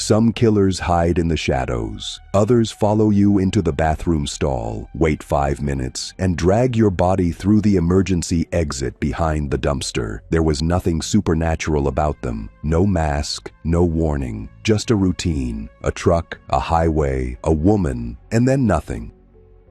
Some killers hide in the shadows. Others follow you into the bathroom stall, wait 5 minutes, and drag your body through the emergency exit behind the dumpster. There was nothing supernatural about them. No mask, no warning, just a routine. A truck, a highway, a woman, and then nothing.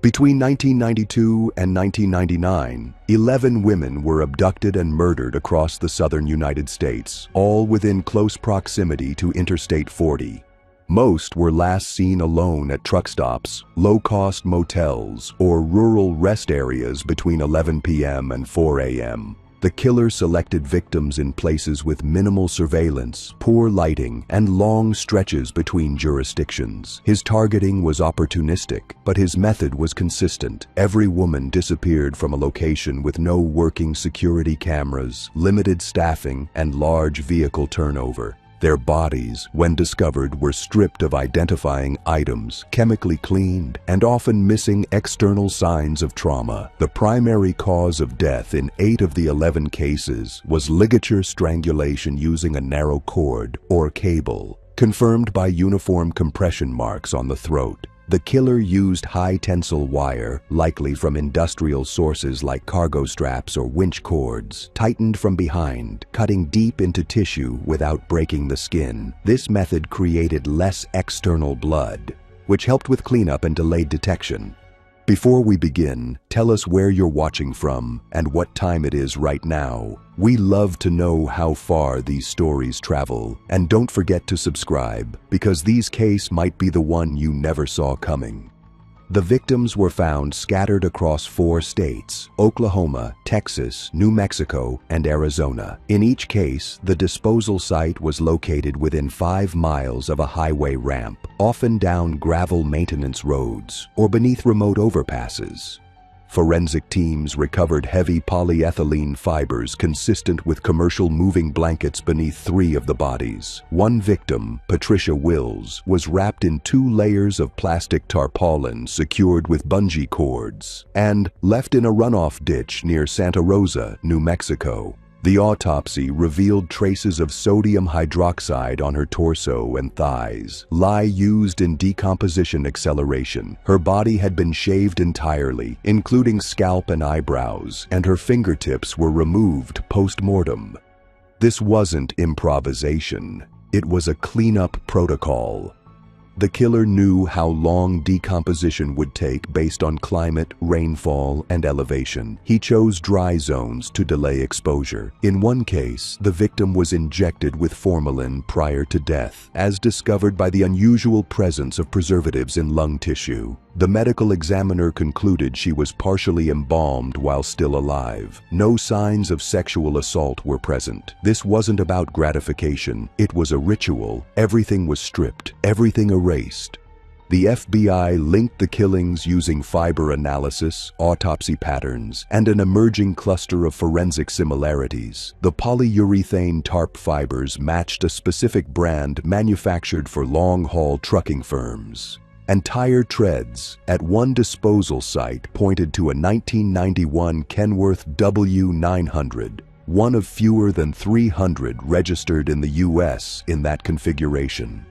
Between 1992 and 1999, 11 women were abducted and murdered across the southern United States, all within close proximity to Interstate 40. Most were last seen alone at truck stops, low-cost motels, or rural rest areas between 11 p.m. and 4 a.m. The killer selected victims in places with minimal surveillance, poor lighting, and long stretches between jurisdictions. His targeting was opportunistic, but his method was consistent. Every woman disappeared from a location with no working security cameras, limited staffing, and large vehicle turnover. Their bodies, when discovered, were stripped of identifying items, chemically cleaned, and often missing external signs of trauma. The primary cause of death in 8 of the 11 cases was ligature strangulation using a narrow cord or cable, confirmed by uniform compression marks on the throat. The killer used high-tensile wire, likely from industrial sources like cargo straps or winch cords, tightened from behind, cutting deep into tissue without breaking the skin. This method created less external blood, which helped with cleanup and delayed detection. Before we begin, tell us where you're watching from and what time it is right now. We love to know how far these stories travel. And don't forget to subscribe, because these cases might be the one you never saw coming. The victims were found scattered across 4 states: Oklahoma, Texas, New Mexico, and Arizona. In each case, the disposal site was located within 5 miles of a highway ramp, often down gravel maintenance roads or beneath remote overpasses. Forensic teams recovered heavy polyethylene fibers consistent with commercial moving blankets beneath 3 of the bodies. One victim, Patricia Wills, was wrapped in 2 layers of plastic tarpaulin secured with bungee cords and left in a runoff ditch near Santa Rosa, New Mexico. The autopsy revealed traces of sodium hydroxide on her torso and thighs, lye used in decomposition acceleration. Her body had been shaved entirely, including scalp and eyebrows, and her fingertips were removed post-mortem. This wasn't improvisation. It was a cleanup protocol. The killer knew how long decomposition would take based on climate, rainfall, and elevation. He chose dry zones to delay exposure. In one case, the victim was injected with formalin prior to death, as discovered by the unusual presence of preservatives in lung tissue. The medical examiner concluded she was partially embalmed while still alive. No signs of sexual assault were present. This wasn't about gratification. It was a ritual. Everything was stripped, everything erased. The FBI linked the killings using fiber analysis, autopsy patterns, and an emerging cluster of forensic similarities. The polyurethane tarp fibers matched a specific brand manufactured for long-haul trucking firms. And tire treads at one disposal site pointed to a 1991 Kenworth W900, one of fewer than 300 registered in the U.S. in that configuration.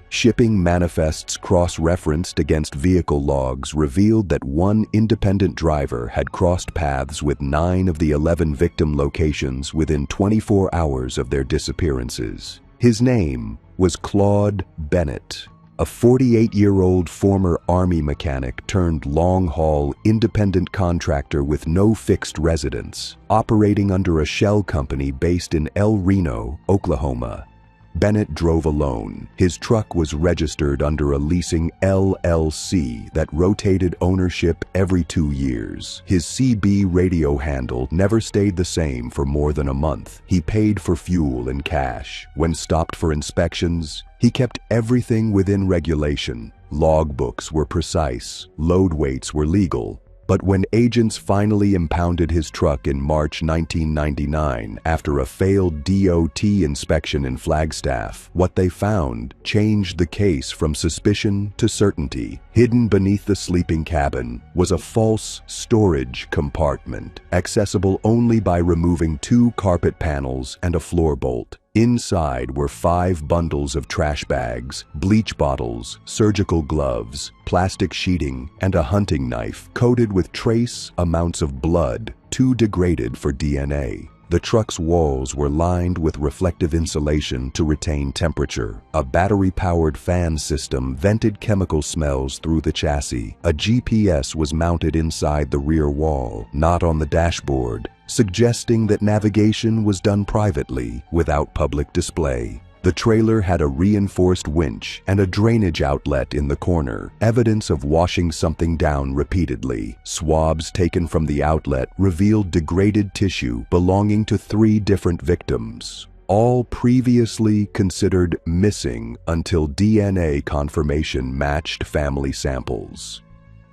Shipping manifests cross-referenced against vehicle logs revealed that one independent driver had crossed paths with 9 of the 11 victim locations within 24 hours of their disappearances. His name was Claude Bennett, a 48-year-old former Army mechanic turned long-haul independent contractor with no fixed residence, operating under a shell company based in El Reno, Oklahoma. Bennett drove alone. His truck was registered under a leasing LLC that rotated ownership every 2 years. His CB radio handle never stayed the same for more than a month. He paid for fuel in cash. When stopped for inspections, he kept everything within regulation. Logbooks were precise. Load weights were legal. But when agents finally impounded his truck in March 1999 after a failed DOT inspection in Flagstaff, what they found changed the case from suspicion to certainty. Hidden beneath the sleeping cabin was a false storage compartment, accessible only by removing 2 carpet panels and a floor bolt. Inside were 5 bundles of trash bags, bleach bottles, surgical gloves, plastic sheeting, and a hunting knife coated with trace amounts of blood, too degraded for DNA. The truck's walls were lined with reflective insulation to retain temperature. A battery-powered fan system vented chemical smells through the chassis. A GPS was mounted inside the rear wall, not on the dashboard, suggesting that navigation was done privately, without public display. The trailer had a reinforced winch and a drainage outlet in the corner, evidence of washing something down repeatedly. Swabs taken from the outlet revealed degraded tissue belonging to 3 different victims, all previously considered missing until DNA confirmation matched family samples.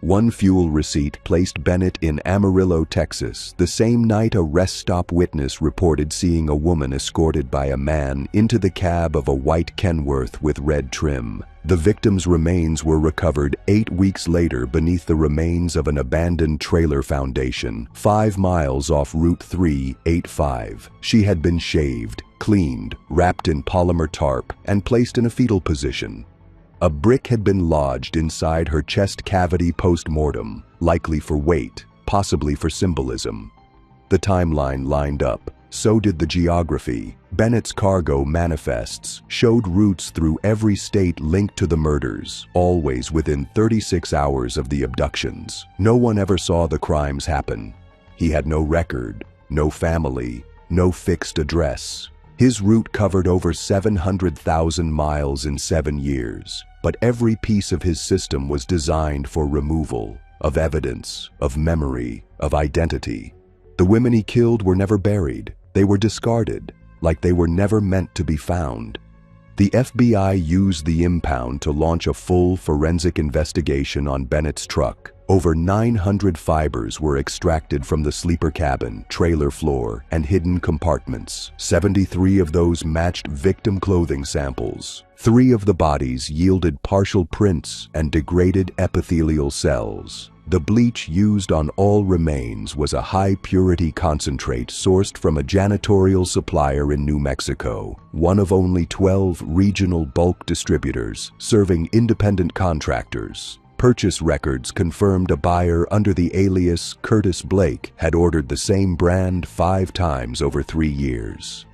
One fuel receipt placed Bennett in Amarillo, Texas, the same night a rest stop witness reported seeing a woman escorted by a man into the cab of a white Kenworth with red trim. The victim's remains were recovered 8 weeks later beneath the remains of an abandoned trailer foundation, 5 miles off Route 385. She had been shaved, cleaned, wrapped in polymer tarp, and placed in a fetal position. A brick had been lodged inside her chest cavity post-mortem, likely for weight, possibly for symbolism. The timeline lined up. So did the geography. Bennett's cargo manifests showed routes through every state linked to the murders, always within 36 hours of the abductions. No one ever saw the crimes happen. He had no record, no family, no fixed address. His route covered over 700,000 miles in 7 years. But every piece of his system was designed for removal, of evidence, of memory, of identity. The women he killed were never buried. They were discarded, like they were never meant to be found. The FBI used the impound to launch a full forensic investigation on Bennett's truck. Over 900 fibers were extracted from the sleeper cabin, trailer floor, and hidden compartments. 73 of those matched victim clothing samples. 3 of the bodies yielded partial prints and degraded epithelial cells. The bleach used on all remains was a high-purity concentrate sourced from a janitorial supplier in New Mexico, one of only 12 regional bulk distributors serving independent contractors. Purchase records confirmed a buyer under the alias Curtis Blake had ordered the same brand 5 times over 3 years.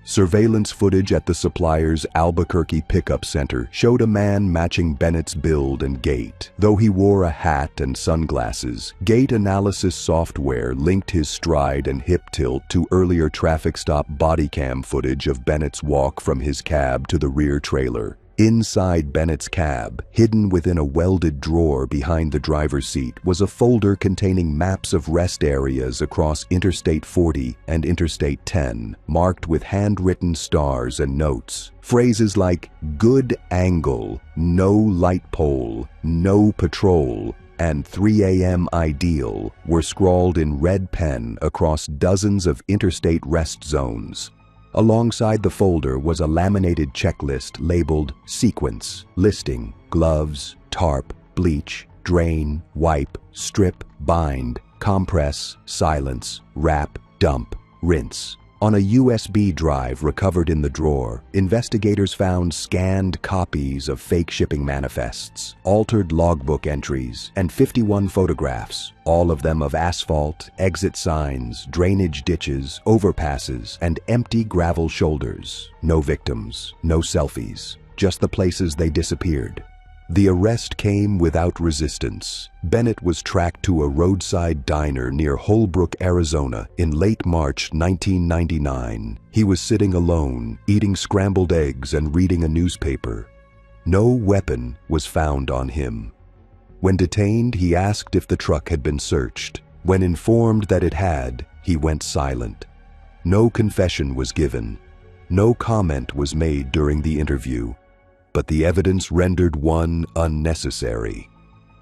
Surveillance footage at the supplier's Albuquerque pickup center showed a man matching Bennett's build and gait. Though he wore a hat and sunglasses, gait analysis software linked his stride and hip tilt to earlier traffic stop body cam footage of Bennett's walk from his cab to the rear trailer. Inside Bennett's cab, hidden within a welded drawer behind the driver's seat, was a folder containing maps of rest areas across Interstate 40 and Interstate 10, marked with handwritten stars and notes. Phrases like "good angle," "no light pole," "no patrol," and 3 a.m. ideal were scrawled in red pen across dozens of interstate rest zones. Alongside the folder was a laminated checklist labeled Sequence, listing gloves, tarp, bleach, drain, wipe, strip, bind, compress, silence, wrap, dump, rinse. On a USB drive recovered in the drawer, investigators found scanned copies of fake shipping manifests, altered logbook entries, and 51 photographs, all of them of asphalt, exit signs, drainage ditches, overpasses, and empty gravel shoulders. No victims, no selfies, just the places they disappeared. The arrest came without resistance. Bennett was tracked to a roadside diner near Holbrook, Arizona in late March 1999. He was sitting alone, eating scrambled eggs and reading a newspaper. No weapon was found on him. When detained, he asked if the truck had been searched. When informed that it had, he went silent. No confession was given. No comment was made during the interview. But the evidence rendered one unnecessary.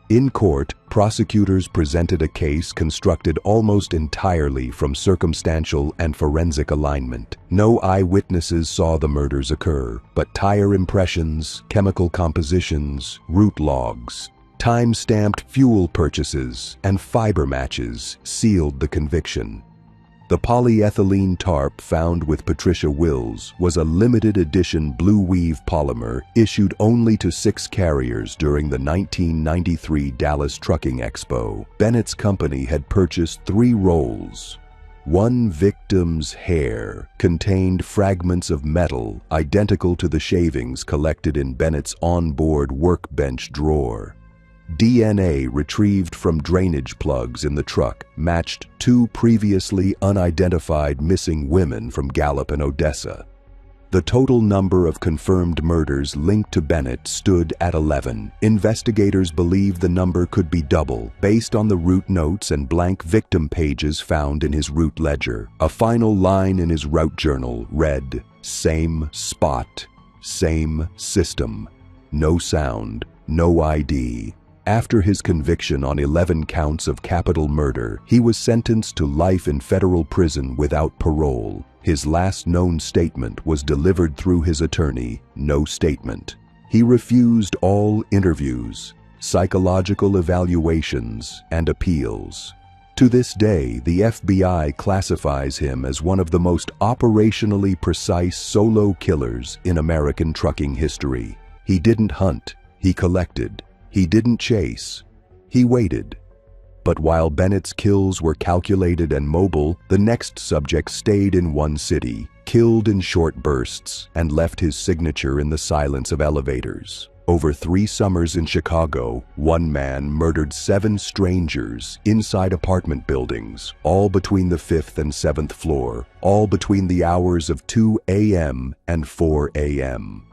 In court, prosecutors presented a case constructed almost entirely from circumstantial and forensic alignment. No eyewitnesses saw the murders occur, but tire impressions, chemical compositions, route logs, time-stamped fuel purchases, and fiber matches sealed the conviction. The polyethylene tarp found with Patricia Wills was a limited edition blue weave polymer issued only to 6 carriers during the 1993 Dallas Trucking Expo. Bennett's company had purchased 3 rolls. One victim's hair contained fragments of metal identical to the shavings collected in Bennett's onboard workbench drawer. DNA retrieved from drainage plugs in the truck matched 2 previously unidentified missing women from Gallup and Odessa. The total number of confirmed murders linked to Bennett stood at 11. Investigators believe the number could be double, based on the route notes and blank victim pages found in his route ledger. A final line in his route journal read, "Same spot, same system, no sound, no ID." After his conviction on 11 counts of capital murder, he was sentenced to life in federal prison without parole. His last known statement was delivered through his attorney, no statement. He refused all interviews, psychological evaluations, and appeals. To this day, the FBI classifies him as one of the most operationally precise solo killers in American trucking history. He didn't hunt, he collected. He didn't chase, he waited. But while Bennett's kills were calculated and mobile, the next subject stayed in one city, killed in short bursts, and left his signature in the silence of elevators. Over 3 summers in Chicago, one man murdered 7 strangers inside apartment buildings, all between the 5th and 7th floor, all between the hours of 2 a.m. and 4 a.m.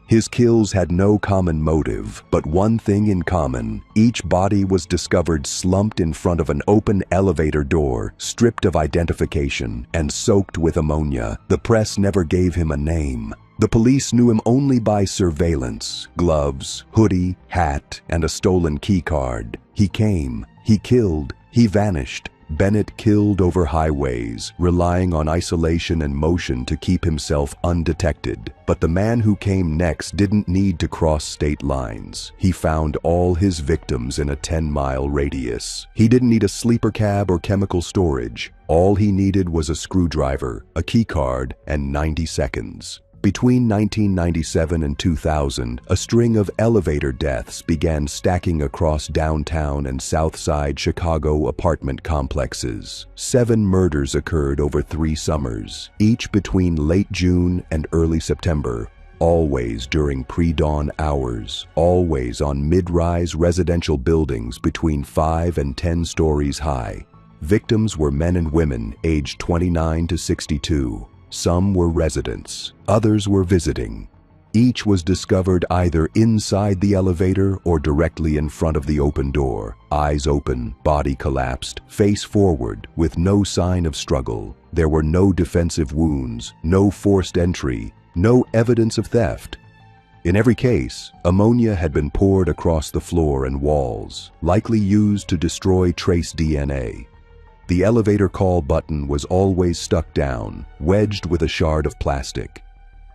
His kills had no common motive, but one thing in common. Each body was discovered slumped in front of an open elevator door, stripped of identification, and soaked with ammonia. The press never gave him a name. The police knew him only by surveillance, gloves, hoodie, hat, and a stolen key card. He came, he killed, he vanished. Bennett killed over highways, relying on isolation and motion to keep himself undetected. But the man who came next didn't need to cross state lines. He found all his victims in a 10-mile radius. He didn't need a sleeper cab or chemical storage. All he needed was a screwdriver, a key card, and 90 seconds. Between 1997 and 2000, a string of elevator deaths began stacking across downtown and South Side Chicago apartment complexes. 7 murders occurred over 3 summers, each between late June and early September, always during pre-dawn hours, always on mid-rise residential buildings between 5 and 10 stories high. Victims were men and women aged 29 to 62. Some were residents, others were visiting. Each was discovered either inside the elevator or directly in front of the open door, eyes open, body collapsed, face forward, with no sign of struggle. There were no defensive wounds, no forced entry, no evidence of theft. In every case, ammonia had been poured across the floor and walls, likely used to destroy trace DNA. The elevator call button was always stuck down, wedged with a shard of plastic.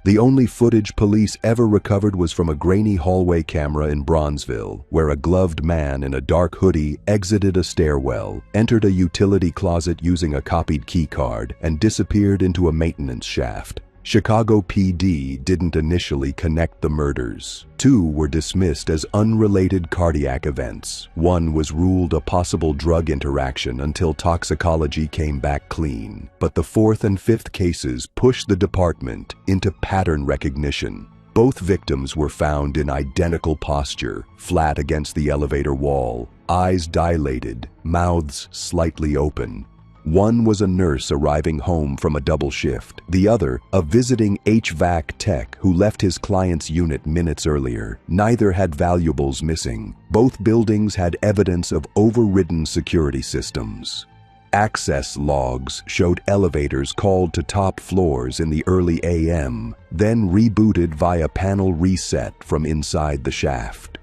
The only footage police ever recovered was from a grainy hallway camera in Bronzeville, where a gloved man in a dark hoodie exited a stairwell, entered a utility closet using a copied key card, and disappeared into a maintenance shaft. Chicago PD didn't initially connect the murders. 2 were dismissed as unrelated cardiac events. 1 was ruled a possible drug interaction until toxicology came back clean. But the 4th and 5th cases pushed the department into pattern recognition. Both victims were found in identical posture, flat against the elevator wall, eyes dilated, mouths slightly open. 1 was a nurse arriving home from a double shift. The other, a visiting HVAC tech who left his client's unit minutes earlier. Neither had valuables missing. Both buildings had evidence of overridden security systems. Access logs showed elevators called to top floors in the early AM, then rebooted via panel reset from inside the shaft.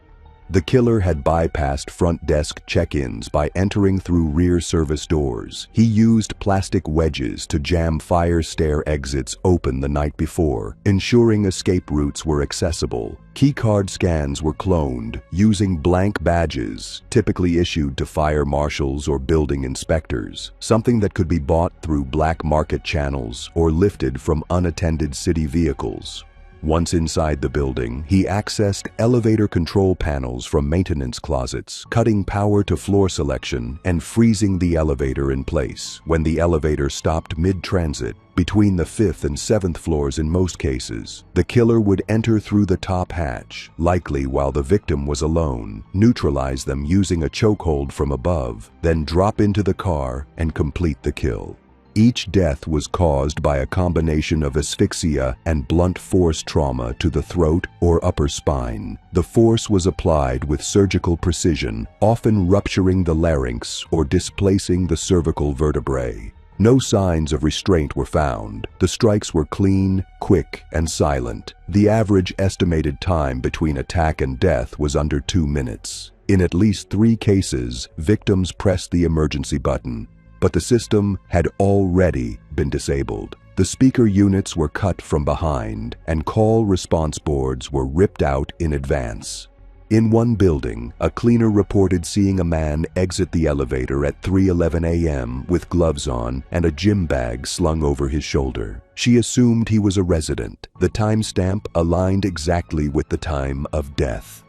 The killer had bypassed front desk check-ins by entering through rear service doors. He used plastic wedges to jam fire stair exits open the night before, ensuring escape routes were accessible. Keycard scans were cloned, using blank badges, typically issued to fire marshals or building inspectors, something that could be bought through black market channels or lifted from unattended city vehicles. Once inside the building, he accessed elevator control panels from maintenance closets, cutting power to floor selection and freezing the elevator in place. When the elevator stopped mid-transit, between the 5th and 7th floors in most cases, the killer would enter through the top hatch, likely while the victim was alone, neutralize them using a chokehold from above, then drop into the car and complete the kill. Each death was caused by a combination of asphyxia and blunt force trauma to the throat or upper spine. The force was applied with surgical precision, often rupturing the larynx or displacing the cervical vertebrae. No signs of restraint were found. The strikes were clean, quick, and silent. The average estimated time between attack and death was under 2 minutes. In at least 3 cases, victims pressed the emergency button, but the system had already been disabled. The speaker units were cut from behind, and call response boards were ripped out in advance. In one building, a cleaner reported seeing a man exit the elevator at 3:11 a.m. with gloves on and a gym bag slung over his shoulder. She assumed he was a resident. The timestamp aligned exactly with the time of death.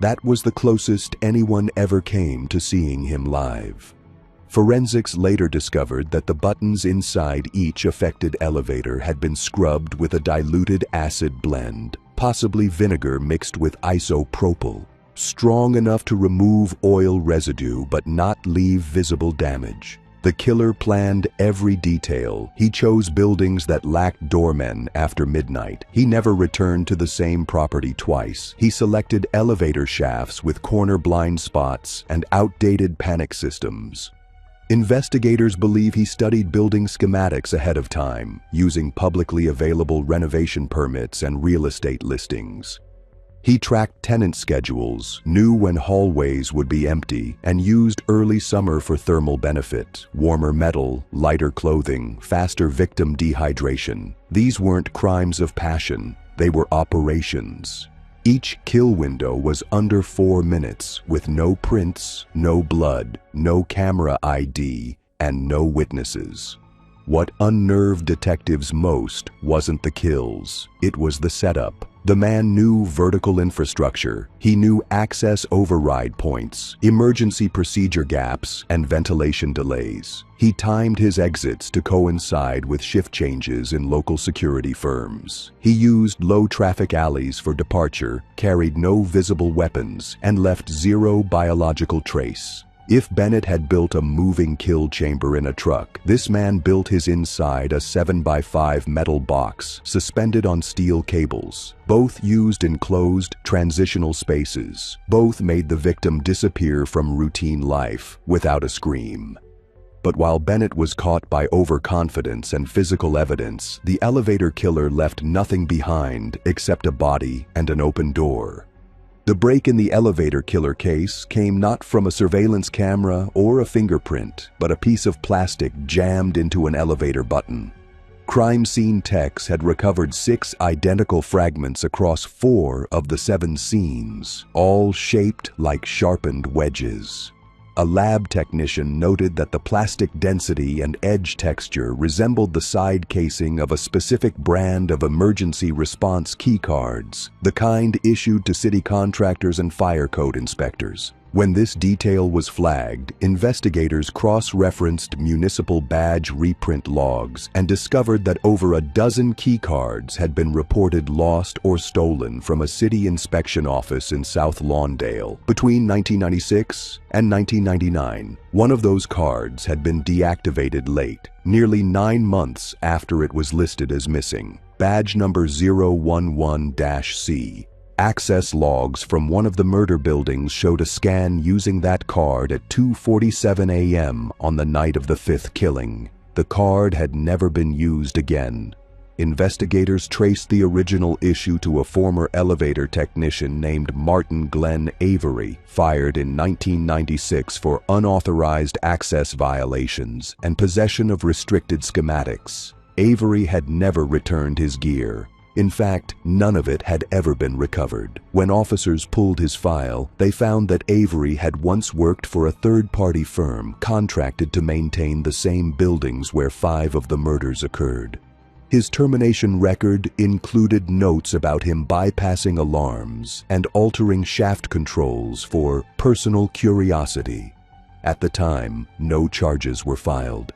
That was the closest anyone ever came to seeing him live. Forensics later discovered that the buttons inside each affected elevator had been scrubbed with a diluted acid blend, possibly vinegar mixed with isopropyl, strong enough to remove oil residue but not leave visible damage. The killer planned every detail. He chose buildings that lacked doormen after midnight. He never returned to the same property twice. He selected elevator shafts with corner blind spots and outdated panic systems. Investigators believe he studied building schematics ahead of time, using publicly available renovation permits and real estate listings. He tracked tenant schedules, knew when hallways would be empty, and used early summer for thermal benefit, warmer metal, lighter clothing, faster victim dehydration. These weren't crimes of passion, they were operations. Each kill window was under 4 minutes, with no prints, no blood, no camera ID, and no witnesses. What unnerved detectives most wasn't the kills, it was the setup. The man knew vertical infrastructure. He knew access override points, emergency procedure gaps, and ventilation delays. He timed his exits to coincide with shift changes in local security firms. He used low-traffic alleys for departure, carried no visible weapons, and left 0 biological trace. If Bennett had built a moving kill chamber in a truck, this man built his inside a 7x5 metal box suspended on steel cables. Both used enclosed, transitional spaces. Both made the victim disappear from routine life without a scream. But while Bennett was caught by overconfidence and physical evidence, the elevator killer left nothing behind except a body and an open door. The break in the elevator killer case came not from a surveillance camera or a fingerprint, but a piece of plastic jammed into an elevator button. Crime scene techs had recovered 6 identical fragments across 4 of the 7 scenes, all shaped like sharpened wedges. A lab technician noted that the plastic density and edge texture resembled the side casing of a specific brand of emergency response keycards, the kind issued to city contractors and fire code inspectors. When this detail was flagged, investigators cross-referenced municipal badge reprint logs and discovered that over a dozen keycards had been reported lost or stolen from a city inspection office in South Lawndale between 1996 and 1999. One of those cards had been deactivated late, nearly 9 months after it was listed as missing. Badge number 011-C. Access logs from one of the murder buildings showed a scan using that card at 2:47 a.m. on the night of the 5th killing. The card had never been used again. Investigators traced the original issue to a former elevator technician named Martin Glenn Avery, fired in 1996 for unauthorized access violations and possession of restricted schematics. Avery had never returned his gear. In fact, none of it had ever been recovered. When officers pulled his file, they found that Avery had once worked for a third-party firm contracted to maintain the same buildings where 5 of the murders occurred. His termination record included notes about him bypassing alarms and altering shaft controls for personal curiosity. At the time, no charges were filed.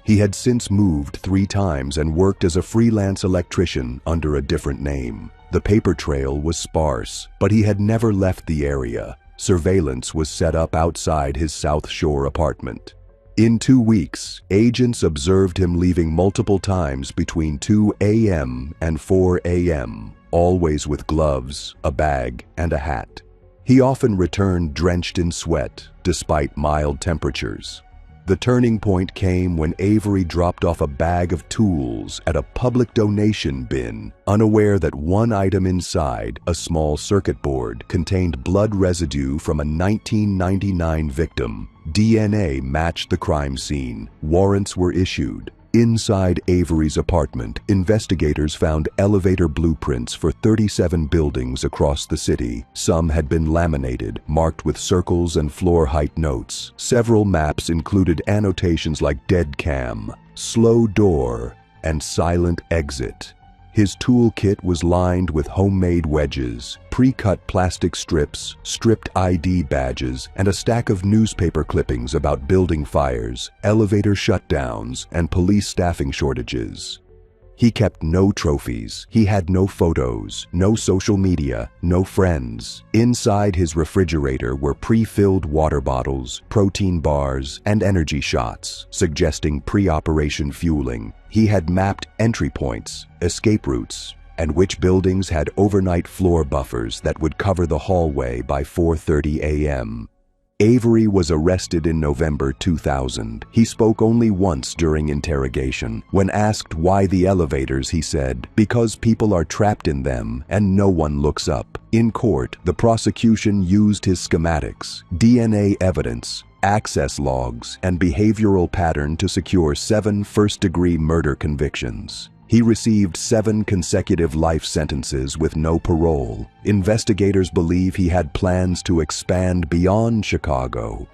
He had since moved 3 times and worked as a freelance electrician under a different name. The paper trail was sparse, but he had never left the area. Surveillance was set up outside his South Shore apartment. In 2 weeks, agents observed him leaving multiple times between 2 a.m. and 4 a.m., always with gloves, a bag, and a hat. He often returned drenched in sweat, despite mild temperatures. The turning point came when Avery dropped off a bag of tools at a public donation bin, unaware that one item inside, a small circuit board, contained blood residue from a 1999 victim. DNA matched the crime scene. Warrants were issued. Inside Avery's apartment, investigators found elevator blueprints for 37 buildings across the city. Some had been laminated, marked with circles and floor height notes. Several maps included annotations like dead cam, slow door, and silent exit. His toolkit was lined with homemade wedges, pre-cut plastic strips, stripped ID badges, and a stack of newspaper clippings about building fires, elevator shutdowns, and police staffing shortages. He kept no trophies. He had no photos, no social media, no friends. Inside his refrigerator were pre-filled water bottles, protein bars, and energy shots, suggesting pre-operation fueling. He had mapped entry points, escape routes, and which buildings had overnight floor buffers that would cover the hallway by 4:30 a.m. Avery was arrested in November 2000. He spoke only once during interrogation. When asked why the elevators, he said, "Because people are trapped in them and no one looks up." In court, the prosecution used his schematics, DNA evidence, access logs, and behavioral pattern to secure 7 first-degree murder convictions. He received 7 consecutive life sentences with no parole. Investigators believe he had plans to expand beyond Chicago.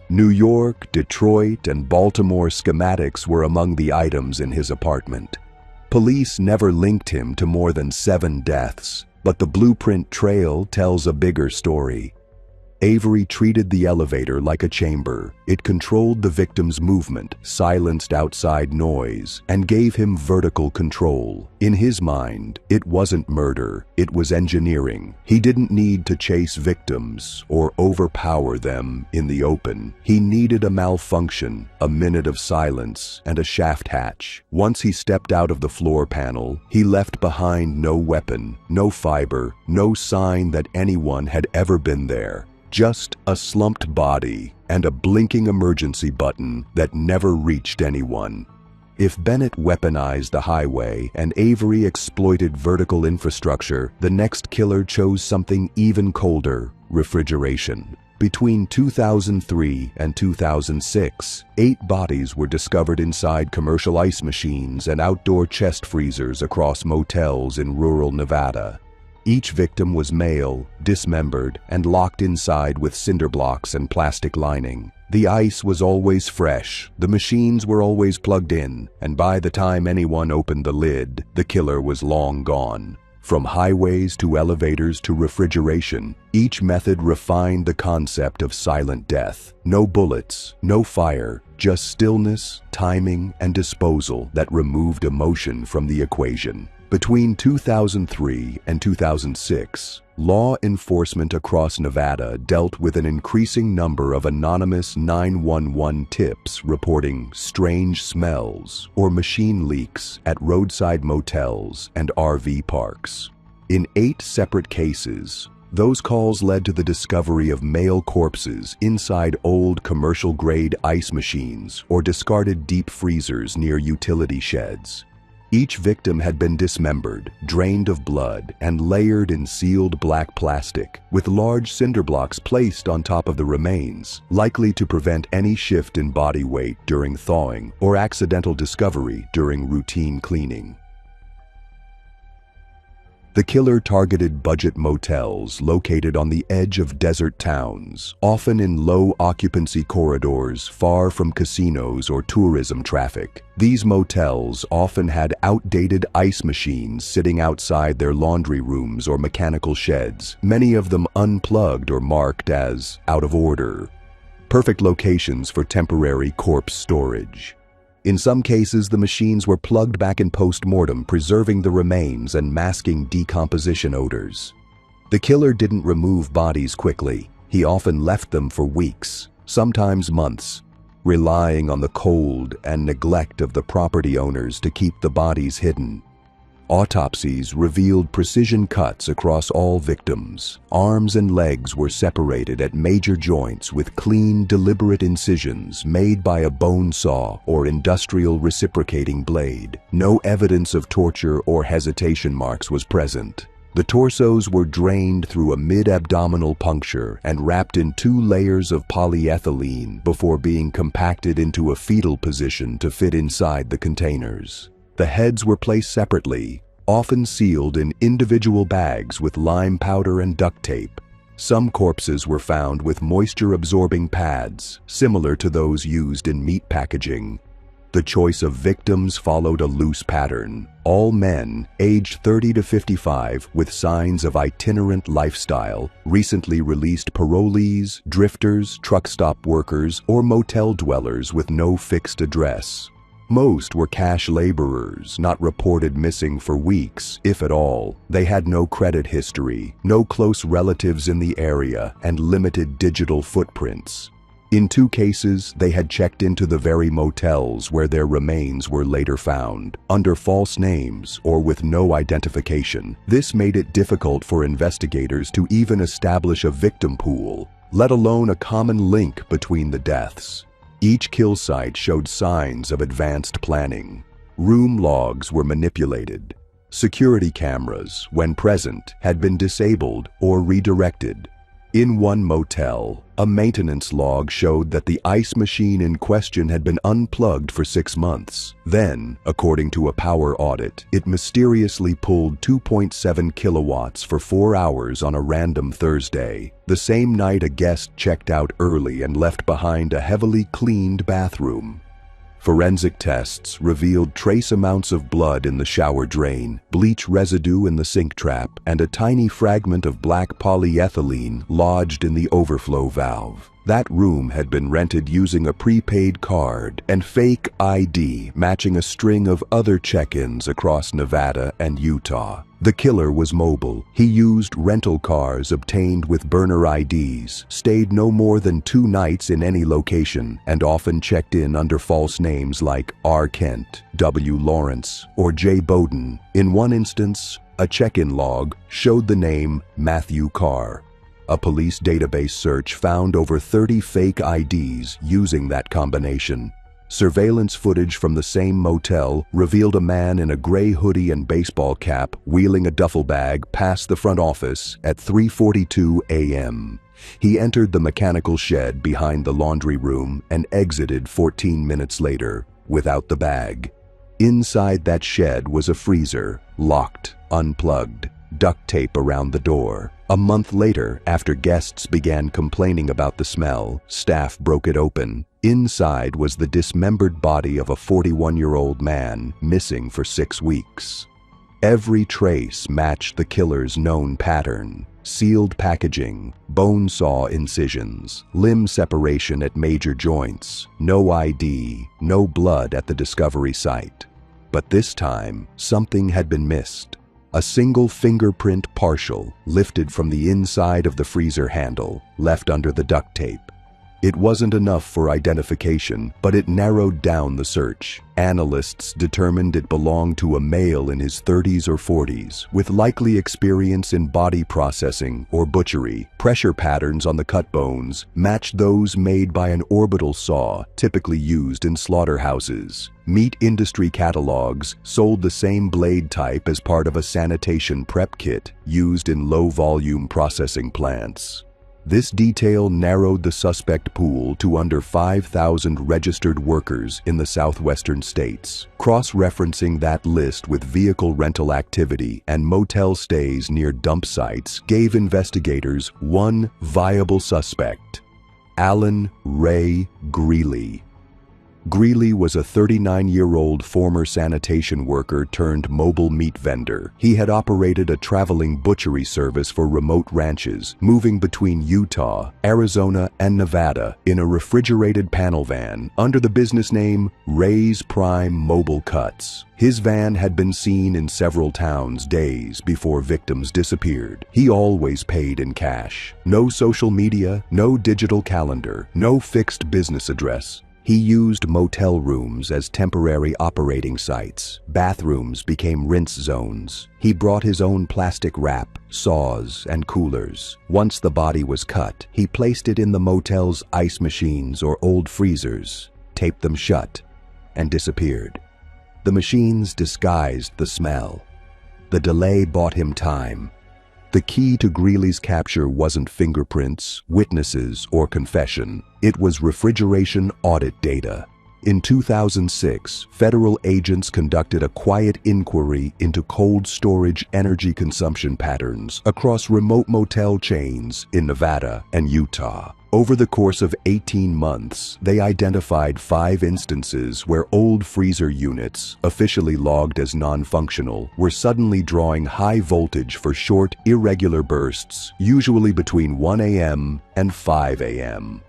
New York, Detroit, and Baltimore schematics were among the items in his apartment. Police never linked him to more than 7 deaths, but the blueprint trail tells a bigger story. Avery treated the elevator like a chamber. It controlled the victim's movement, silenced outside noise, and gave him vertical control. In his mind, it wasn't murder, it was engineering. He didn't need to chase victims or overpower them in the open. He needed a malfunction, a minute of silence, and a shaft hatch. Once he stepped out of the floor panel, he left behind no weapon, no fiber, no sign that anyone had ever been there. Just a slumped body and a blinking emergency button that never reached anyone. If Bennett weaponized the highway and Avery exploited vertical infrastructure, the next killer chose something even colder: refrigeration. Between 2003 and 2006, 8 bodies were discovered inside commercial ice machines and outdoor chest freezers across motels in rural Nevada. Each victim was male, dismembered, and locked inside with cinder blocks and plastic lining. The ice was always fresh, the machines were always plugged in, and by the time anyone opened the lid, the killer was long gone. From highways to elevators to refrigeration, each method refined the concept of silent death. No bullets, no fire, just stillness, timing, and disposal that removed emotion from the equation. Between 2003 and 2006, law enforcement across Nevada dealt with an increasing number of anonymous 911 tips reporting strange smells or machine leaks at roadside motels and RV parks. In 8 separate cases, those calls led to the discovery of male corpses inside old commercial-grade ice machines or discarded deep freezers near utility sheds. Each victim had been dismembered, drained of blood, and layered in sealed black plastic, with large cinder blocks placed on top of the remains, likely to prevent any shift in body weight during thawing or accidental discovery during routine cleaning. The killer targeted budget motels located on the edge of desert towns, often in low-occupancy corridors far from casinos or tourism traffic. These motels often had outdated ice machines sitting outside their laundry rooms or mechanical sheds, many of them unplugged or marked as out of order. Perfect locations for temporary corpse storage. In some cases, the machines were plugged back in post-mortem, preserving the remains and masking decomposition odors. The killer didn't remove bodies quickly. He often left them for weeks, sometimes months, relying on the cold and neglect of the property owners to keep the bodies hidden. Autopsies revealed precision cuts across all victims. Arms and legs were separated at major joints with clean, deliberate incisions made by a bone saw or industrial reciprocating blade. No evidence of torture or hesitation marks was present. The torsos were drained through a mid-abdominal puncture and wrapped in 2 layers of polyethylene before being compacted into a fetal position to fit inside the containers. The heads were placed separately, often sealed in individual bags with lime powder and duct tape. Some corpses were found with moisture-absorbing pads, similar to those used in meat packaging. The choice of victims followed a loose pattern. All men, aged 30 to 55, with signs of itinerant lifestyle, recently released parolees, drifters, truck stop workers, or motel dwellers with no fixed address. Most were cash laborers, not reported missing for weeks, if at all. They had no credit history, no close relatives in the area, and limited digital footprints. In 2 cases, they had checked into the very motels where their remains were later found, under false names or with no identification. This made it difficult for investigators to even establish a victim pool, let alone a common link between the deaths. Each kill site showed signs of advanced planning. Room logs were manipulated. Security cameras, when present, had been disabled or redirected. In one motel, a maintenance log showed that the ice machine in question had been unplugged for 6 months. Then, according to a power audit, it mysteriously pulled 2.7 kilowatts for 4 hours on a random Thursday, the same night a guest checked out early and left behind a heavily cleaned bathroom. Forensic tests revealed trace amounts of blood in the shower drain, bleach residue in the sink trap, and a tiny fragment of black polyethylene lodged in the overflow valve. That room had been rented using a prepaid card and fake ID matching a string of other check-ins across Nevada and Utah. The killer was mobile. He used rental cars obtained with burner IDs, stayed no more than 2 nights in any location, and often checked in under false names like R. Kent, W. Lawrence, or J. Bowden. In one instance, a check-in log showed the name Matthew Carr. A police database search found over 30 fake IDs using that combination. Surveillance footage from the same motel revealed a man in a gray hoodie and baseball cap wheeling a duffel bag past the front office at 3:42 a.m. He entered the mechanical shed behind the laundry room and exited 14 minutes later, without the bag. Inside that shed was a freezer, locked, unplugged, duct tape around the door. A month later, after guests began complaining about the smell, staff broke it open. Inside was the dismembered body of a 41-year-old man, missing for 6 weeks. Every trace matched the killer's known pattern: sealed packaging, bone saw incisions, limb separation at major joints, no ID, no blood at the discovery site. But this time, something had been missed. A single fingerprint partial lifted from the inside of the freezer handle, left under the duct tape. It wasn't enough for identification, but it narrowed down the search. Analysts determined it belonged to a male in his 30s or 40s, with likely experience in body processing or butchery. Pressure patterns on the cut bones matched those made by an orbital saw, typically used in slaughterhouses. Meat industry catalogs sold the same blade type as part of a sanitation prep kit used in low-volume processing plants. This detail narrowed the suspect pool to under 5,000 registered workers in the southwestern states. Cross-referencing that list with vehicle rental activity and motel stays near dump sites gave investigators one viable suspect: Alan Ray Greeley. Greeley was a 39-year-old former sanitation worker turned mobile meat vendor. He had operated a traveling butchery service for remote ranches, moving between Utah, Arizona, and Nevada in a refrigerated panel van under the business name Ray's Prime Mobile Cuts. His van had been seen in several towns days before victims disappeared. He always paid in cash. No social media, no digital calendar, no fixed business address. He used motel rooms as temporary operating sites. Bathrooms became rinse zones. He brought his own plastic wrap, saws, and coolers. Once the body was cut, he placed it in the motel's ice machines or old freezers, taped them shut, and disappeared. The machines disguised the smell. The delay bought him time. The key to Greeley's capture wasn't fingerprints, witnesses, or confession. It was refrigeration audit data. In 2006, federal agents conducted a quiet inquiry into cold storage energy consumption patterns across remote motel chains in Nevada and Utah. Over the course of 18 months, they identified 5 instances where old freezer units, officially logged as non-functional, were suddenly drawing high voltage for short, irregular bursts, usually between 1 a.m. and 5 a.m.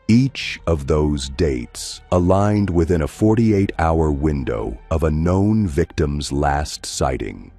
Each of those dates aligned within a 48-hour window of a known victim's last sighting.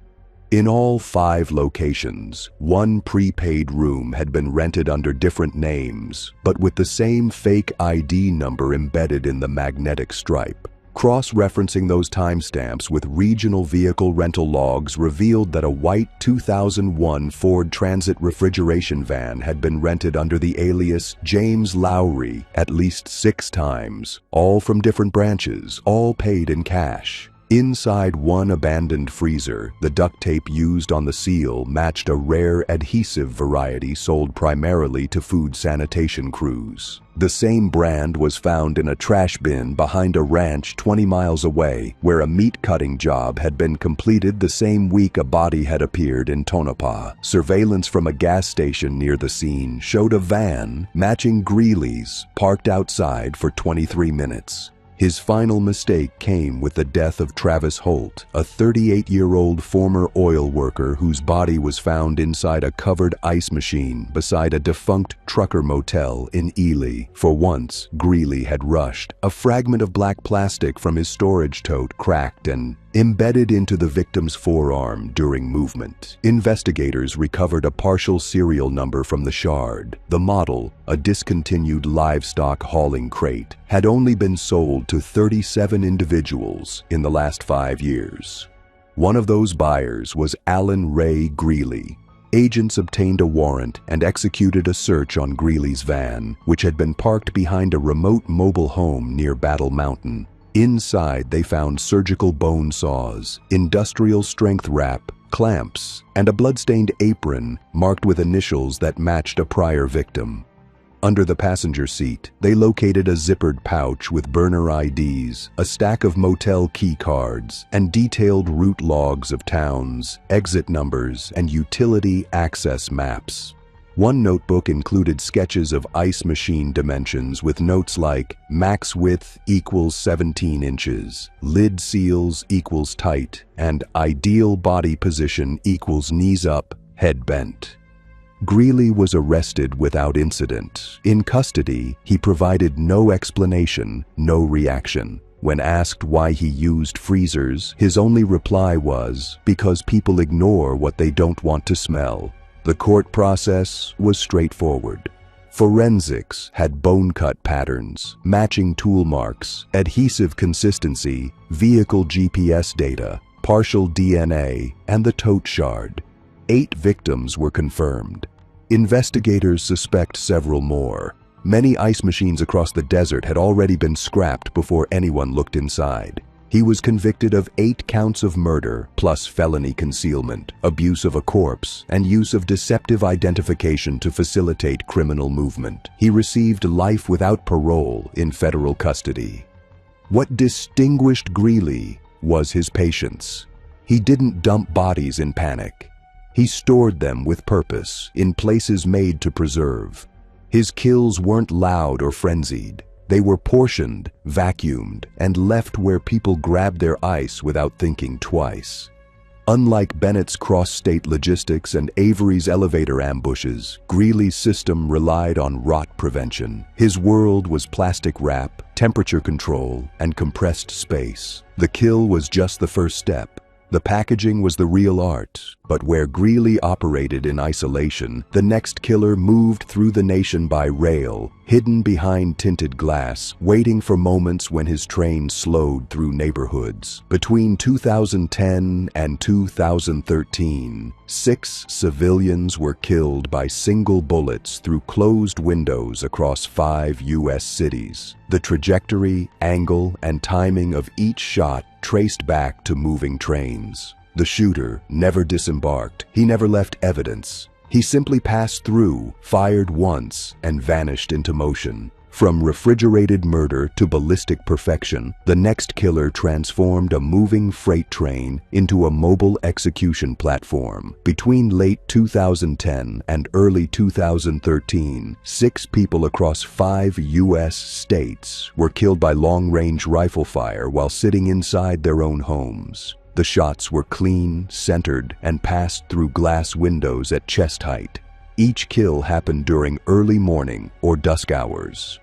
In all 5 locations, one prepaid room had been rented under different names, but with the same fake ID number embedded in the magnetic stripe. Cross-referencing those timestamps with regional vehicle rental logs revealed that a white 2001 Ford Transit refrigeration van had been rented under the alias James Lowry at least 6 times, all from different branches, all paid in cash. Inside one abandoned freezer, the duct tape used on the seal matched a rare adhesive variety sold primarily to food sanitation crews. The same brand was found in a trash bin behind a ranch 20 miles away, where a meat cutting job had been completed the same week a body had appeared in Tonopah. Surveillance from a gas station near the scene showed a van matching Greeley's parked outside for 23 minutes. His final mistake came with the death of Travis Holt, a 38-year-old former oil worker whose body was found inside a covered ice machine beside a defunct trucker motel in Ely. For once, Greeley had rushed. A fragment of black plastic from his storage tote cracked and embedded into the victim's forearm during movement. Investigators recovered a partial serial number from the shard. The model, a discontinued livestock hauling crate, had only been sold to 37 individuals in the last 5 years. One of those buyers was Alan Ray Greeley. Agents obtained a warrant and executed a search on Greeley's van, which had been parked behind a remote mobile home near Battle Mountain. Inside, they found surgical bone saws, industrial-strength wrap, clamps, and a blood-stained apron marked with initials that matched a prior victim. Under the passenger seat, they located a zippered pouch with burner IDs, a stack of motel key cards, and detailed route logs of towns, exit numbers, and utility access maps. One notebook included sketches of ice machine dimensions with notes like max width equals 17 inches, lid seals equals tight, and ideal body position equals knees up, head bent. Greeley was arrested without incident. In custody, he provided no explanation, no reaction. When asked why he used freezers, his only reply was, "Because people ignore what they don't want to smell." The court process was straightforward. Forensics had bone-cut patterns, matching tool marks, adhesive consistency, vehicle GPS data, partial DNA, and the tote shard. 8 victims were confirmed. Investigators suspect several more. Many ice machines across the desert had already been scrapped before anyone looked inside. He was convicted of 8 counts of murder, plus felony concealment, abuse of a corpse, and use of deceptive identification to facilitate criminal movement. He received life without parole in federal custody. What distinguished Greeley was his patience. He didn't dump bodies in panic. He stored them with purpose, in places made to preserve. His kills weren't loud or frenzied. They were portioned, vacuumed, and left where people grabbed their ice without thinking twice. Unlike Bennett's cross-state logistics and Avery's elevator ambushes, Greeley's system relied on rot prevention. His world was plastic wrap, temperature control, and compressed space. The kill was just the first step. The packaging was the real art, but where Greeley operated in isolation, the next killer moved through the nation by rail, hidden behind tinted glass, waiting for moments when his train slowed through neighborhoods. Between 2010 and 2013, 6 civilians were killed by single bullets through closed windows across 5 U.S. cities. The trajectory, angle, and timing of each shot traced back to moving trains. The shooter never disembarked. He never left evidence. He simply passed through, fired once, and vanished into motion. From refrigerated murder to ballistic perfection, the next killer transformed a moving freight train into a mobile execution platform. Between late 2010 and early 2013, 6 people across 5 U.S. states were killed by long-range rifle fire while sitting inside their own homes. The shots were clean, centered, and passed through glass windows at chest height. Each kill happened during early morning or dusk hours.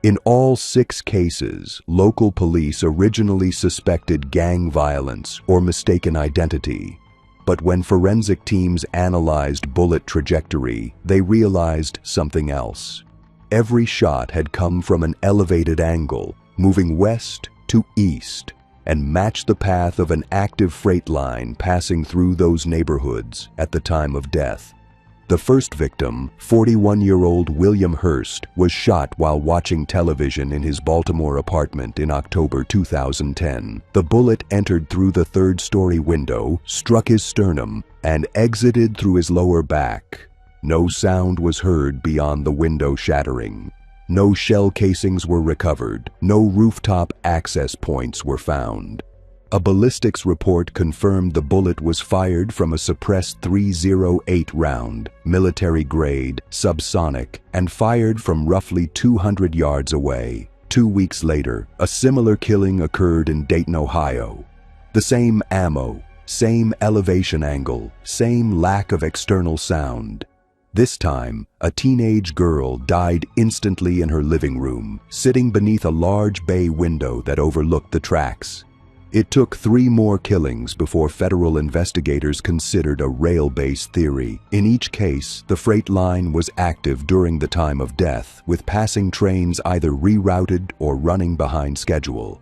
In all 6 cases, local police originally suspected gang violence or mistaken identity. But when forensic teams analyzed bullet trajectory, they realized something else. Every shot had come from an elevated angle, moving west to east, and matched the path of an active freight line passing through those neighborhoods at the time of death. The first victim, 41-year-old William Hurst, was shot while watching television in his Baltimore apartment in October 2010. The bullet entered through the 3rd-story window, struck his sternum, and exited through his lower back. No sound was heard beyond the window shattering. No shell casings were recovered. No rooftop access points were found. A ballistics report confirmed the bullet was fired from a suppressed .308 round, military-grade, subsonic, and fired from roughly 200 yards away. 2 weeks later, a similar killing occurred in Dayton, Ohio. The same ammo, same elevation angle, same lack of external sound. This time, a teenage girl died instantly in her living room, sitting beneath a large bay window that overlooked the tracks. It took 3 more killings before federal investigators considered a rail-based theory. In each case, the freight line was active during the time of death, with passing trains either rerouted or running behind schedule.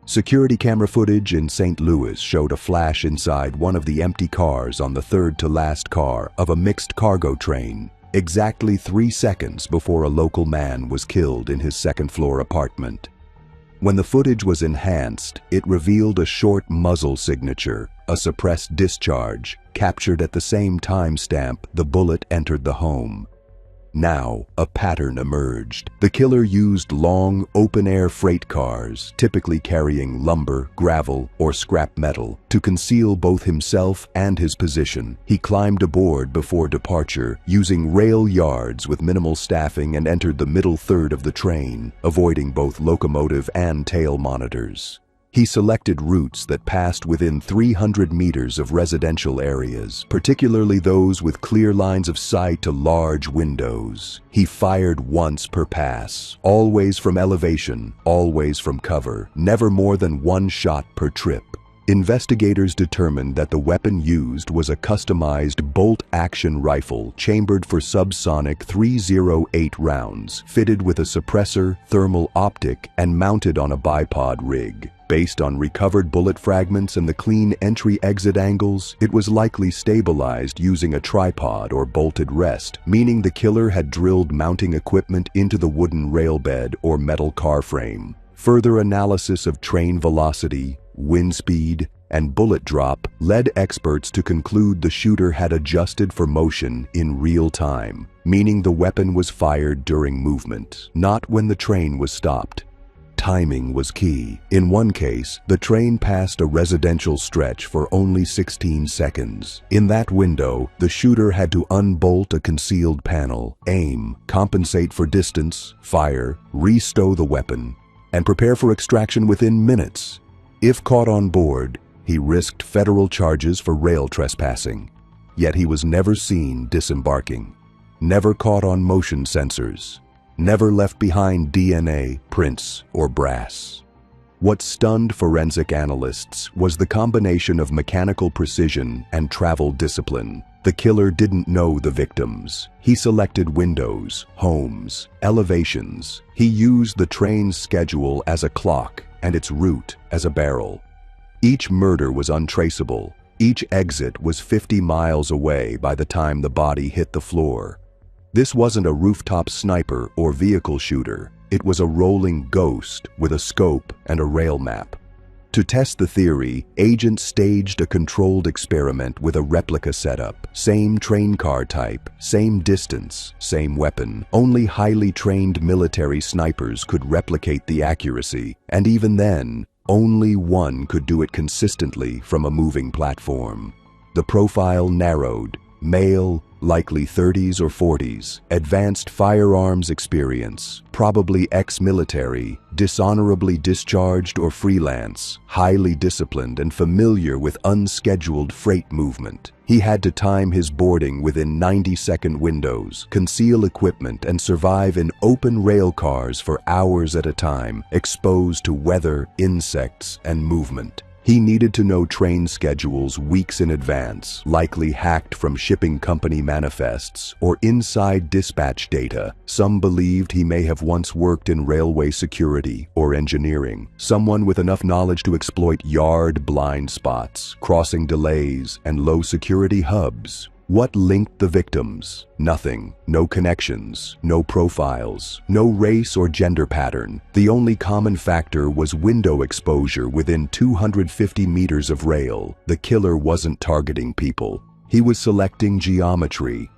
Security camera footage in St. Louis showed a flash inside one of the empty cars on the third-to-last car of a mixed cargo train, exactly 3 seconds before a local man was killed in his second-floor apartment. When the footage was enhanced, it revealed a short muzzle signature, a suppressed discharge, captured at the same timestamp the bullet entered the home. Now, a pattern emerged. The killer used long, open-air freight cars, typically carrying lumber, gravel, or scrap metal, to conceal both himself and his position. He climbed aboard before departure, using rail yards with minimal staffing, and entered the middle third of the train, avoiding both locomotive and tail monitors. He selected routes that passed within 300 meters of residential areas, particularly those with clear lines of sight to large windows. He fired once per pass, always from elevation, always from cover, never more than 1 shot per trip. Investigators determined that the weapon used was a customized bolt-action rifle chambered for subsonic 308 rounds, fitted with a suppressor, thermal optic, and mounted on a bipod rig. Based on recovered bullet fragments and the clean entry-exit angles, it was likely stabilized using a tripod or bolted rest, meaning the killer had drilled mounting equipment into the wooden rail bed or metal car frame. Further analysis of train velocity, wind speed, and bullet drop led experts to conclude the shooter had adjusted for motion in real time, meaning the weapon was fired during movement, not when the train was stopped. Timing was key. In one case, the train passed a residential stretch for only 16 seconds. In that window, the shooter had to unbolt a concealed panel, aim, compensate for distance, fire, restow the weapon, and prepare for extraction within minutes. If caught on board, he risked federal charges for rail trespassing. Yet he was never seen disembarking, never caught on motion sensors, never left behind DNA, prints, or brass. What stunned forensic analysts was the combination of mechanical precision and travel discipline. The killer didn't know the victims. He selected windows, homes, elevations. He used the train's schedule as a clock and its route as a barrel. Each murder was untraceable. Each exit was 50 miles away by the time the body hit the floor. This wasn't a rooftop sniper or vehicle shooter. It was a rolling ghost with a scope and a rail map. To test the theory, agents staged a controlled experiment with a replica setup. Same train car type, same distance, same weapon. Only highly trained military snipers could replicate the accuracy, and even then, only one could do it consistently from a moving platform. The profile narrowed. Male, likely 30s or 40s, advanced firearms experience, probably ex-military, dishonorably discharged or freelance, highly disciplined and familiar with unscheduled freight movement. He had to time his boarding within 90-second windows, conceal equipment, and survive in open rail cars for hours at a time, exposed to weather, insects, and movement. He needed to know train schedules weeks in advance, likely hacked from shipping company manifests or inside dispatch data. Some believed he may have once worked in railway security or engineering, someone with enough knowledge to exploit yard blind spots, crossing delays, and low security hubs. What linked the victims? Nothing. No connections, no profiles, no race or gender pattern. The only common factor was window exposure within 250 meters of rail. The killer wasn't targeting people. He was selecting geometry.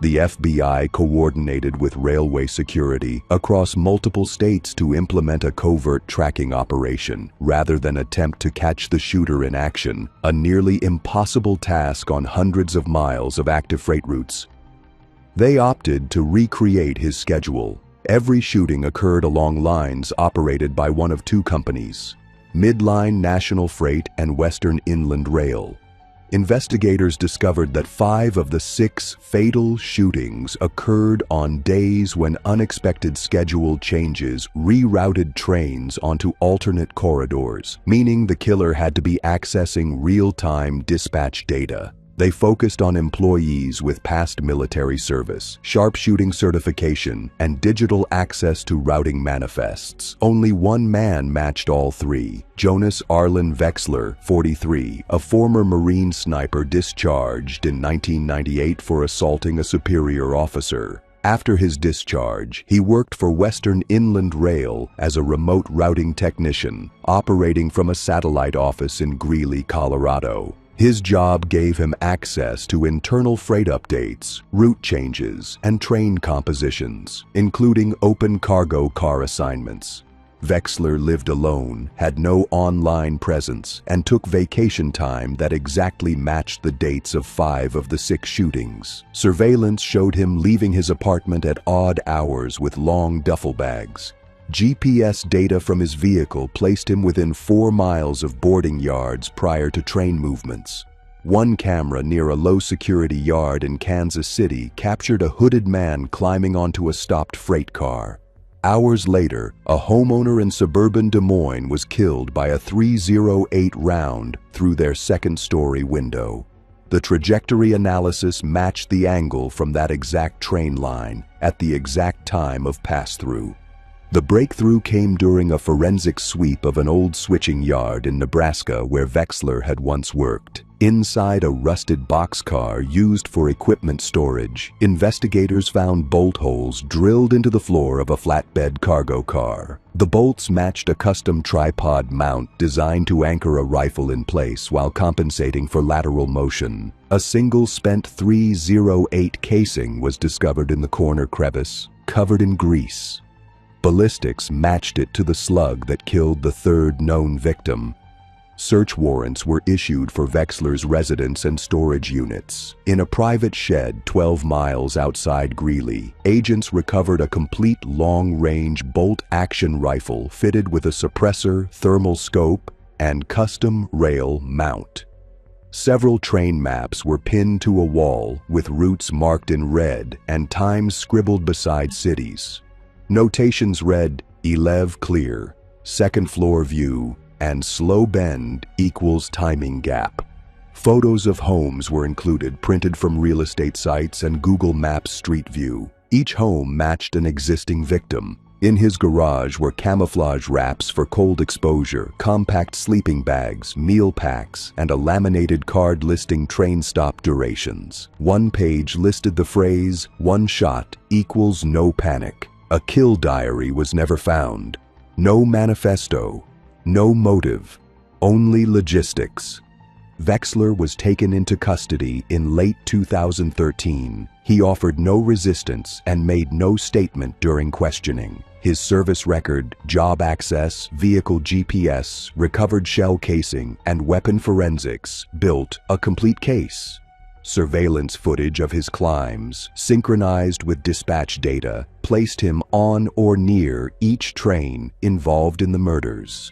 The FBI coordinated with railway security across multiple states to implement a covert tracking operation, rather than attempt to catch the shooter in action, a nearly impossible task on hundreds of miles of active freight routes. They opted to recreate his schedule. Every shooting occurred along lines operated by one of two companies, Midline National Freight and Western Inland Rail. Investigators discovered that 5 of the 6 fatal shootings occurred on days when unexpected schedule changes rerouted trains onto alternate corridors, meaning the killer had to be accessing real-time dispatch data. They focused on employees with past military service, sharpshooting certification, and digital access to routing manifests. Only one man matched all 3. Jonas Arlen Wexler, 43, a former Marine sniper discharged in 1998 for assaulting a superior officer. After his discharge, he worked for Western Inland Rail as a remote routing technician, operating from a satellite office in Greeley, Colorado. His job gave him access to internal freight updates, route changes, and train compositions, including open cargo car assignments. Wexler lived alone, had no online presence, and took vacation time that exactly matched the dates of 5 of the 6 shootings. Surveillance showed him leaving his apartment at odd hours with long duffel bags. GPS data from his vehicle placed him within 4 miles of boarding yards prior to train movements. One camera near a low-security yard in Kansas City captured a hooded man climbing onto a stopped freight car. Hours later, a homeowner in suburban Des Moines was killed by a .308 round through their second-story window. The trajectory analysis matched the angle from that exact train line at the exact time of pass-through. The breakthrough came during a forensic sweep of an old switching yard in Nebraska where Wexler had once worked. Inside a rusted boxcar used for equipment storage, investigators found bolt holes drilled into the floor of a flatbed cargo car. The bolts matched a custom tripod mount designed to anchor a rifle in place while compensating for lateral motion. A single spent .308 casing was discovered in the corner crevice, covered in grease. Ballistics matched it to the slug that killed the third known victim. Search warrants were issued for Wexler's residence and storage units. In a private shed 12 miles outside Greeley, agents recovered a complete long-range bolt-action rifle fitted with a suppressor, thermal scope, and custom rail mount. Several train maps were pinned to a wall with routes marked in red and times scribbled beside cities. Notations read, 11 clear, second floor view, and slow bend equals timing gap. Photos of homes were included, printed from real estate sites and Google Maps Street View. Each home matched an existing victim. In his garage were camouflage wraps for cold exposure, compact sleeping bags, meal packs, and a laminated card listing train stop durations. One page listed the phrase, "1 shot equals no panic." A kill diary was never found. No manifesto. No motive, only logistics. Wexler was taken into custody in late 2013. He offered no resistance and made no statement during questioning. His service record, job access, vehicle GPS, recovered shell casing, and weapon forensics built a complete case. Surveillance footage of his climbs, synchronized with dispatch data, placed him on or near each train involved in the murders.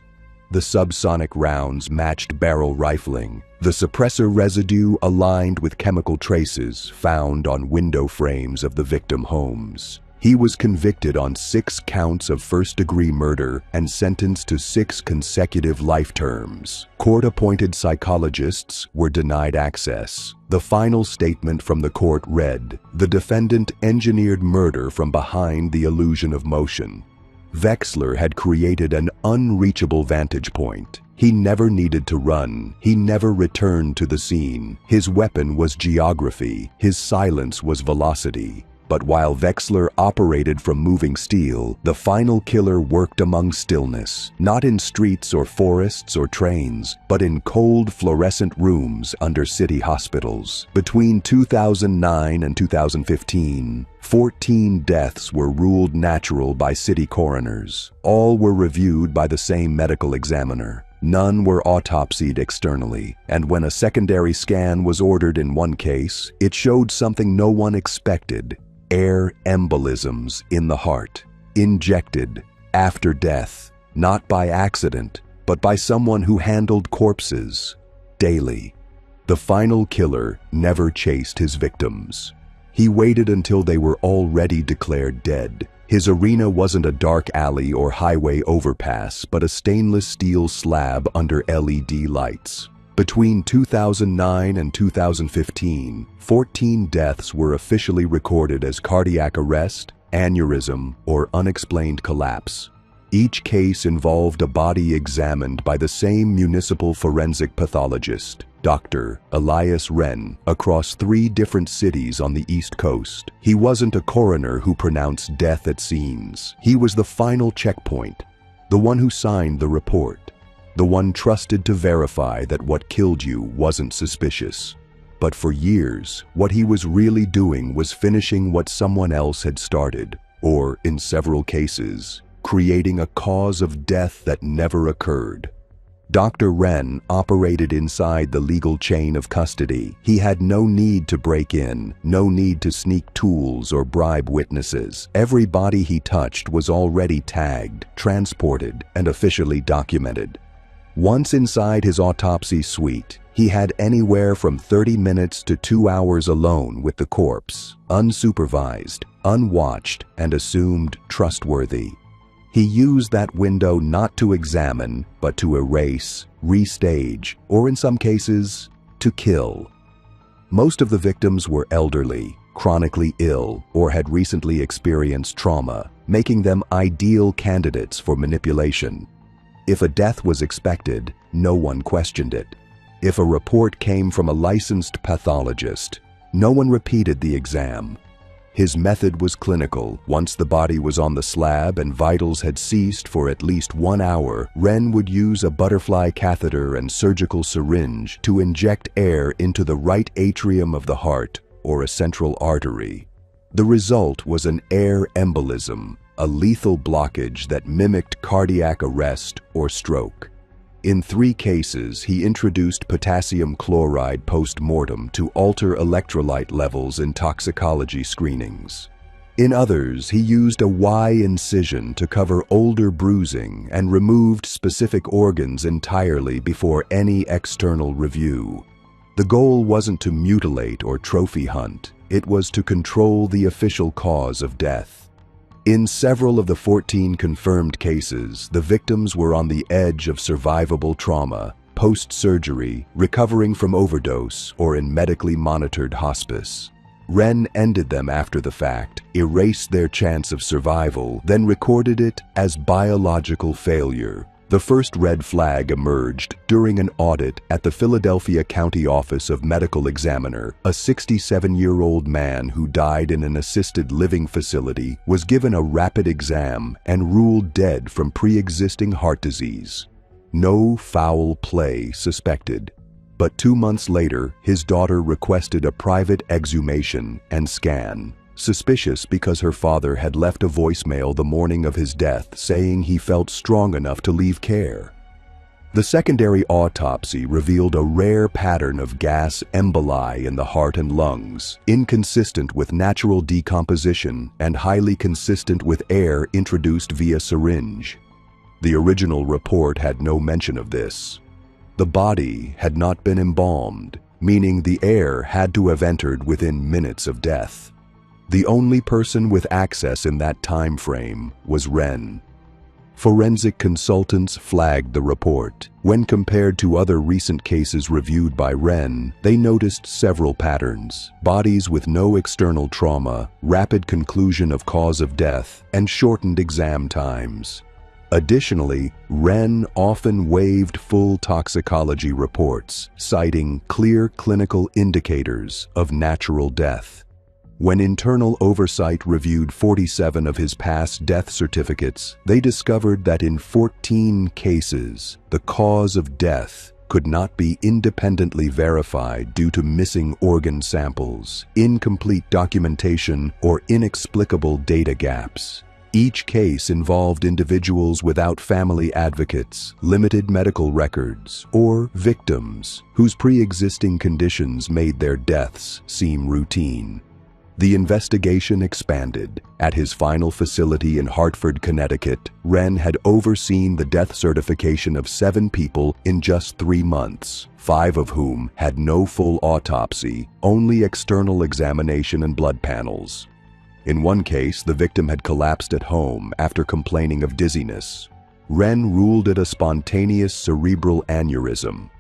The subsonic rounds matched barrel rifling. The suppressor residue aligned with chemical traces found on window frames of the victim homes. He was convicted on 6 counts of first-degree murder and sentenced to 6 consecutive life terms. Court-appointed psychologists were denied access. The final statement from the court read, "The defendant engineered murder from behind the illusion of motion." Wexler had created an unreachable vantage point. He never needed to run. He never returned to the scene. His weapon was geography. His silence was velocity. But while Wexler operated from moving steel, the final killer worked among stillness, not in streets or forests or trains, but in cold fluorescent rooms under city hospitals. Between 2009 and 2015, 14 deaths were ruled natural by city coroners. All were reviewed by the same medical examiner. None were autopsied externally, and when a secondary scan was ordered in one case, it showed something no one expected: air embolisms in the heart, injected after death, not by accident, but by someone who handled corpses daily. The final killer never chased his victims. He waited until they were already declared dead. His arena wasn't a dark alley or highway overpass, but a stainless steel slab under LED lights. Between 2009 and 2015, 14 deaths were officially recorded as cardiac arrest, aneurysm, or unexplained collapse. Each case involved a body examined by the same municipal forensic pathologist, Dr. Elias Wren, across 3 different cities on the East Coast. He wasn't a coroner who pronounced death at scenes. He was the final checkpoint, the one who signed the report. The one trusted to verify that what killed you wasn't suspicious. But for years, what he was really doing was finishing what someone else had started, or, in several cases, creating a cause of death that never occurred. Dr. Wren operated inside the legal chain of custody. He had no need to break in, no need to sneak tools or bribe witnesses. Every body he touched was already tagged, transported, and officially documented. Once inside his autopsy suite, he had anywhere from 30 minutes to 2 hours alone with the corpse, unsupervised, unwatched, and assumed trustworthy. He used that window not to examine, but to erase, restage, or in some cases, to kill. Most of the victims were elderly, chronically ill, or had recently experienced trauma, making them ideal candidates for manipulation. If a death was expected, no one questioned it. If a report came from a licensed pathologist, no one repeated the exam. His method was clinical. Once the body was on the slab and vitals had ceased for at least 1 hour, Wren would use a butterfly catheter and surgical syringe to inject air into the right atrium of the heart or a central artery. The result was an air embolism, a lethal blockage that mimicked cardiac arrest or stroke. In 3 cases, he introduced potassium chloride post-mortem to alter electrolyte levels in toxicology screenings. In others, he used a Y incision to cover older bruising and removed specific organs entirely before any external review. The goal wasn't to mutilate or trophy hunt, it was to control the official cause of death. In several of the 14 confirmed cases, the victims were on the edge of survivable trauma, post-surgery, recovering from overdose, or in medically monitored hospice. Wren ended them after the fact, erased their chance of survival, then recorded it as biological failure. The first red flag emerged during an audit at the Philadelphia County Office of Medical Examiner. A 67-year-old man who died in an assisted living facility was given a rapid exam and ruled dead from pre-existing heart disease. No foul play suspected. But 2 months later, his daughter requested a private exhumation and scan. Suspicious because her father had left a voicemail the morning of his death saying he felt strong enough to leave care. The secondary autopsy revealed a rare pattern of gas emboli in the heart and lungs, inconsistent with natural decomposition and highly consistent with air introduced via syringe. The original report had no mention of this. The body had not been embalmed, meaning the air had to have entered within minutes of death. The only person with access in that time frame was Wren. Forensic consultants flagged the report. When compared to other recent cases reviewed by Wren, they noticed several patterns: bodies with no external trauma, rapid conclusion of cause of death, and shortened exam times. Additionally, Wren often waived full toxicology reports, citing clear clinical indicators of natural death. When internal oversight reviewed 47 of his past death certificates, they discovered that in 14 cases, the cause of death could not be independently verified due to missing organ samples, incomplete documentation, or inexplicable data gaps. Each case involved individuals without family advocates, limited medical records, or victims whose pre-existing conditions made their deaths seem routine. The investigation expanded. At his final facility in Hartford, Connecticut, Wren had overseen the death certification of 7 people in just 3 months, 5 of whom had no full autopsy, only external examination and blood panels. In one case, the victim had collapsed at home after complaining of dizziness. Wren ruled it a spontaneous cerebral aneurysm.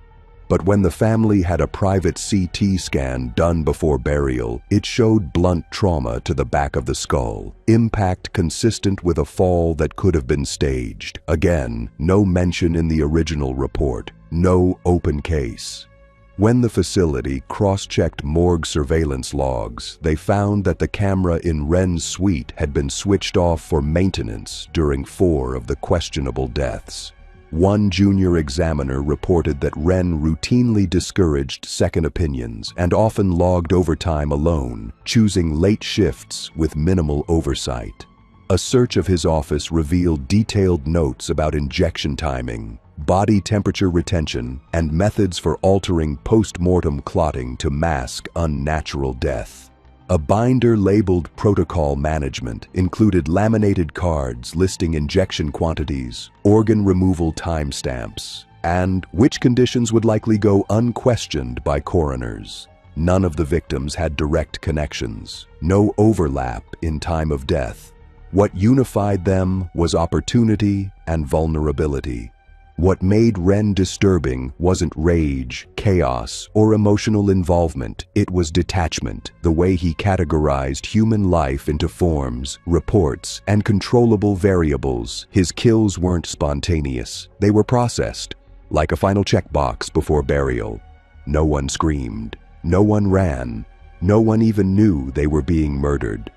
But when the family had a private CT scan done before burial, it showed blunt trauma to the back of the skull, impact consistent with a fall that could have been staged. Again, no mention in the original report, no open case. When the facility cross-checked morgue surveillance logs, they found that the camera in Wren's suite had been switched off for maintenance during 4 of the questionable deaths. One junior examiner reported that Wren routinely discouraged second opinions and often logged overtime alone, choosing late shifts with minimal oversight. A search of his office revealed detailed notes about injection timing, body temperature retention, and methods for altering post-mortem clotting to mask unnatural death. A binder labeled Protocol Management included laminated cards listing injection quantities, organ removal timestamps, and which conditions would likely go unquestioned by coroners. None of the victims had direct connections, no overlap in time of death. What unified them was opportunity and vulnerability. What made Wren disturbing wasn't rage, chaos, or emotional involvement. It was detachment, the way he categorized human life into forms, reports, and controllable variables. His kills weren't spontaneous. They were processed, like a final checkbox before burial. No one screamed. No one ran. No one even knew they were being murdered.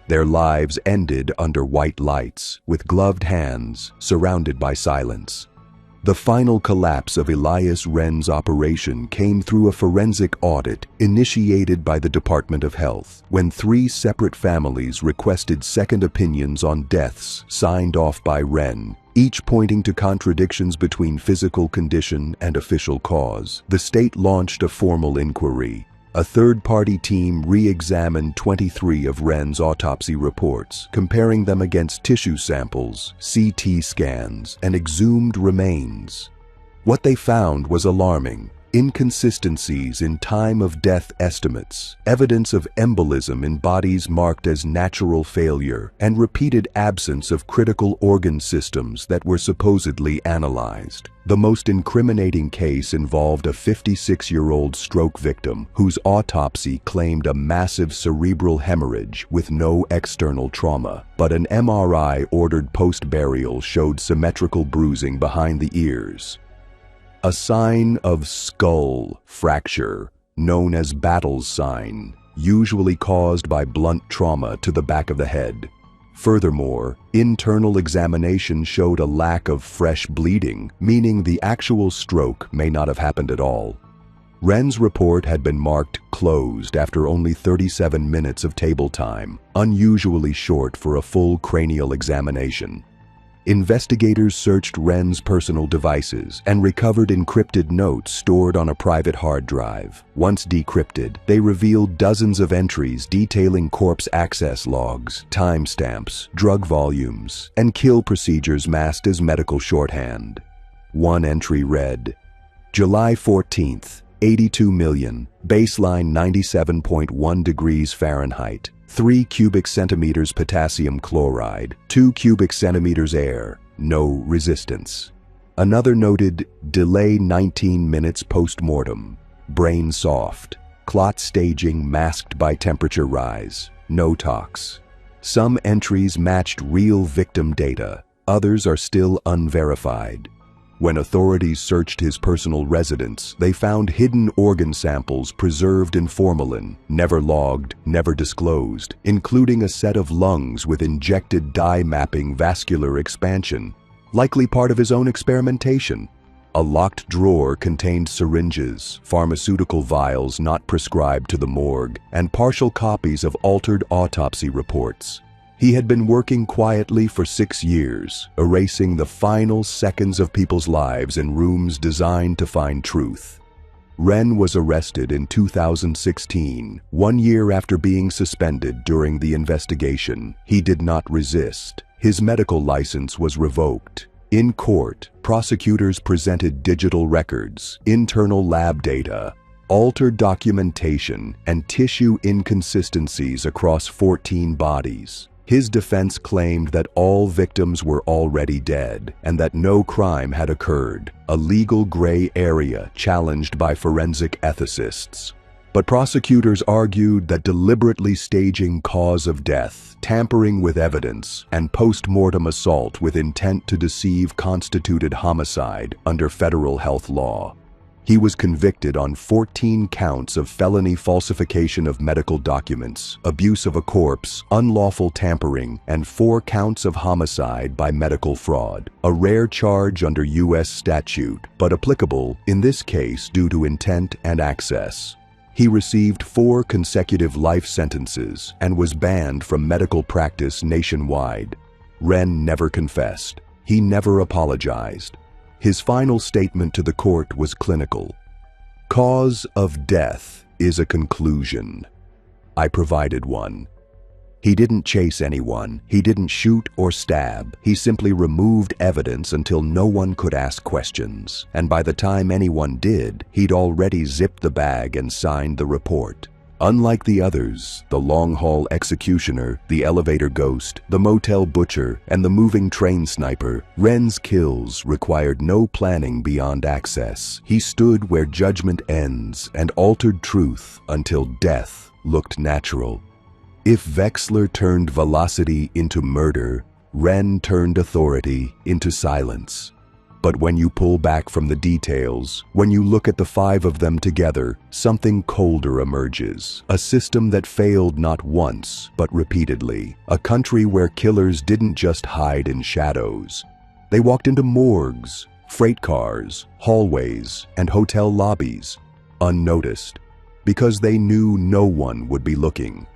Their lives ended under white lights, with gloved hands, surrounded by silence. The final collapse of Elias Wren's operation came through a forensic audit initiated by the Department of Health, when 3 separate families requested second opinions on deaths signed off by Wren, each pointing to contradictions between physical condition and official cause. The state launched a formal inquiry. A third-party team re-examined 23 of Wren's autopsy reports, comparing them against tissue samples, CT scans, and exhumed remains. What they found was alarming. Inconsistencies in time-of-death estimates, evidence of embolism in bodies marked as natural failure, and repeated absence of critical organ systems that were supposedly analyzed. The most incriminating case involved a 56-year-old stroke victim whose autopsy claimed a massive cerebral hemorrhage with no external trauma, but an MRI ordered post-burial showed symmetrical bruising behind the ears. A sign of skull fracture, known as Battle's sign, usually caused by blunt trauma to the back of the head. Furthermore, internal examination showed a lack of fresh bleeding, meaning the actual stroke may not have happened at all. Wren's report had been marked closed after only 37 minutes of table time, unusually short for a full cranial examination. Investigators searched Wren's personal devices and recovered encrypted notes stored on a private hard drive. Once decrypted, they revealed dozens of entries detailing corpse access logs, timestamps, drug volumes, and kill procedures masked as medical shorthand. One entry read, July 14th, 82 million, baseline 97.1 degrees Fahrenheit. 3 cubic centimeters potassium chloride, 2 cubic centimeters air, no resistance. Another noted, delay 19 minutes post-mortem, brain soft, clot staging masked by temperature rise, no tox. Some entries matched real victim data, others are still unverified. When authorities searched his personal residence, they found hidden organ samples preserved in formalin, never logged, never disclosed, including a set of lungs with injected dye-mapping vascular expansion, likely part of his own experimentation. A locked drawer contained syringes, pharmaceutical vials not prescribed to the morgue, and partial copies of altered autopsy reports. He had been working quietly for 6 years, erasing the final seconds of people's lives in rooms designed to find truth. Wren was arrested in 2016, 1 year after being suspended during the investigation. He did not resist. His medical license was revoked. In court, prosecutors presented digital records, internal lab data, altered documentation, and tissue inconsistencies across 14 bodies. His defense claimed that all victims were already dead and that no crime had occurred, a legal gray area challenged by forensic ethicists. But prosecutors argued that deliberately staging cause of death, tampering with evidence, and post-mortem assault with intent to deceive constituted homicide under federal health law. He was convicted on 14 counts of felony falsification of medical documents, abuse of a corpse, unlawful tampering, and 4 counts of homicide by medical fraud, a rare charge under U.S. statute, but applicable in this case due to intent and access. He received 4 consecutive life sentences and was banned from medical practice nationwide. Wren never confessed. He never apologized. His final statement to the court was clinical. Cause of death is a conclusion. I provided one. He didn't chase anyone. He didn't shoot or stab. He simply removed evidence until no one could ask questions. And by the time anyone did, he'd already zipped the bag and signed the report. Unlike the others, the long-haul executioner, the elevator ghost, the motel butcher, and the moving train sniper, Ren's kills required no planning beyond access. He stood where judgment ends and altered truth until death looked natural. If Wexler turned velocity into murder, Ren turned authority into silence. But when you pull back from the details, when you look at the 5 of them together, something colder emerges. A system that failed not once, but repeatedly. A country where killers didn't just hide in shadows. They walked into morgues, freight cars, hallways, and hotel lobbies, unnoticed, because they knew no one would be looking.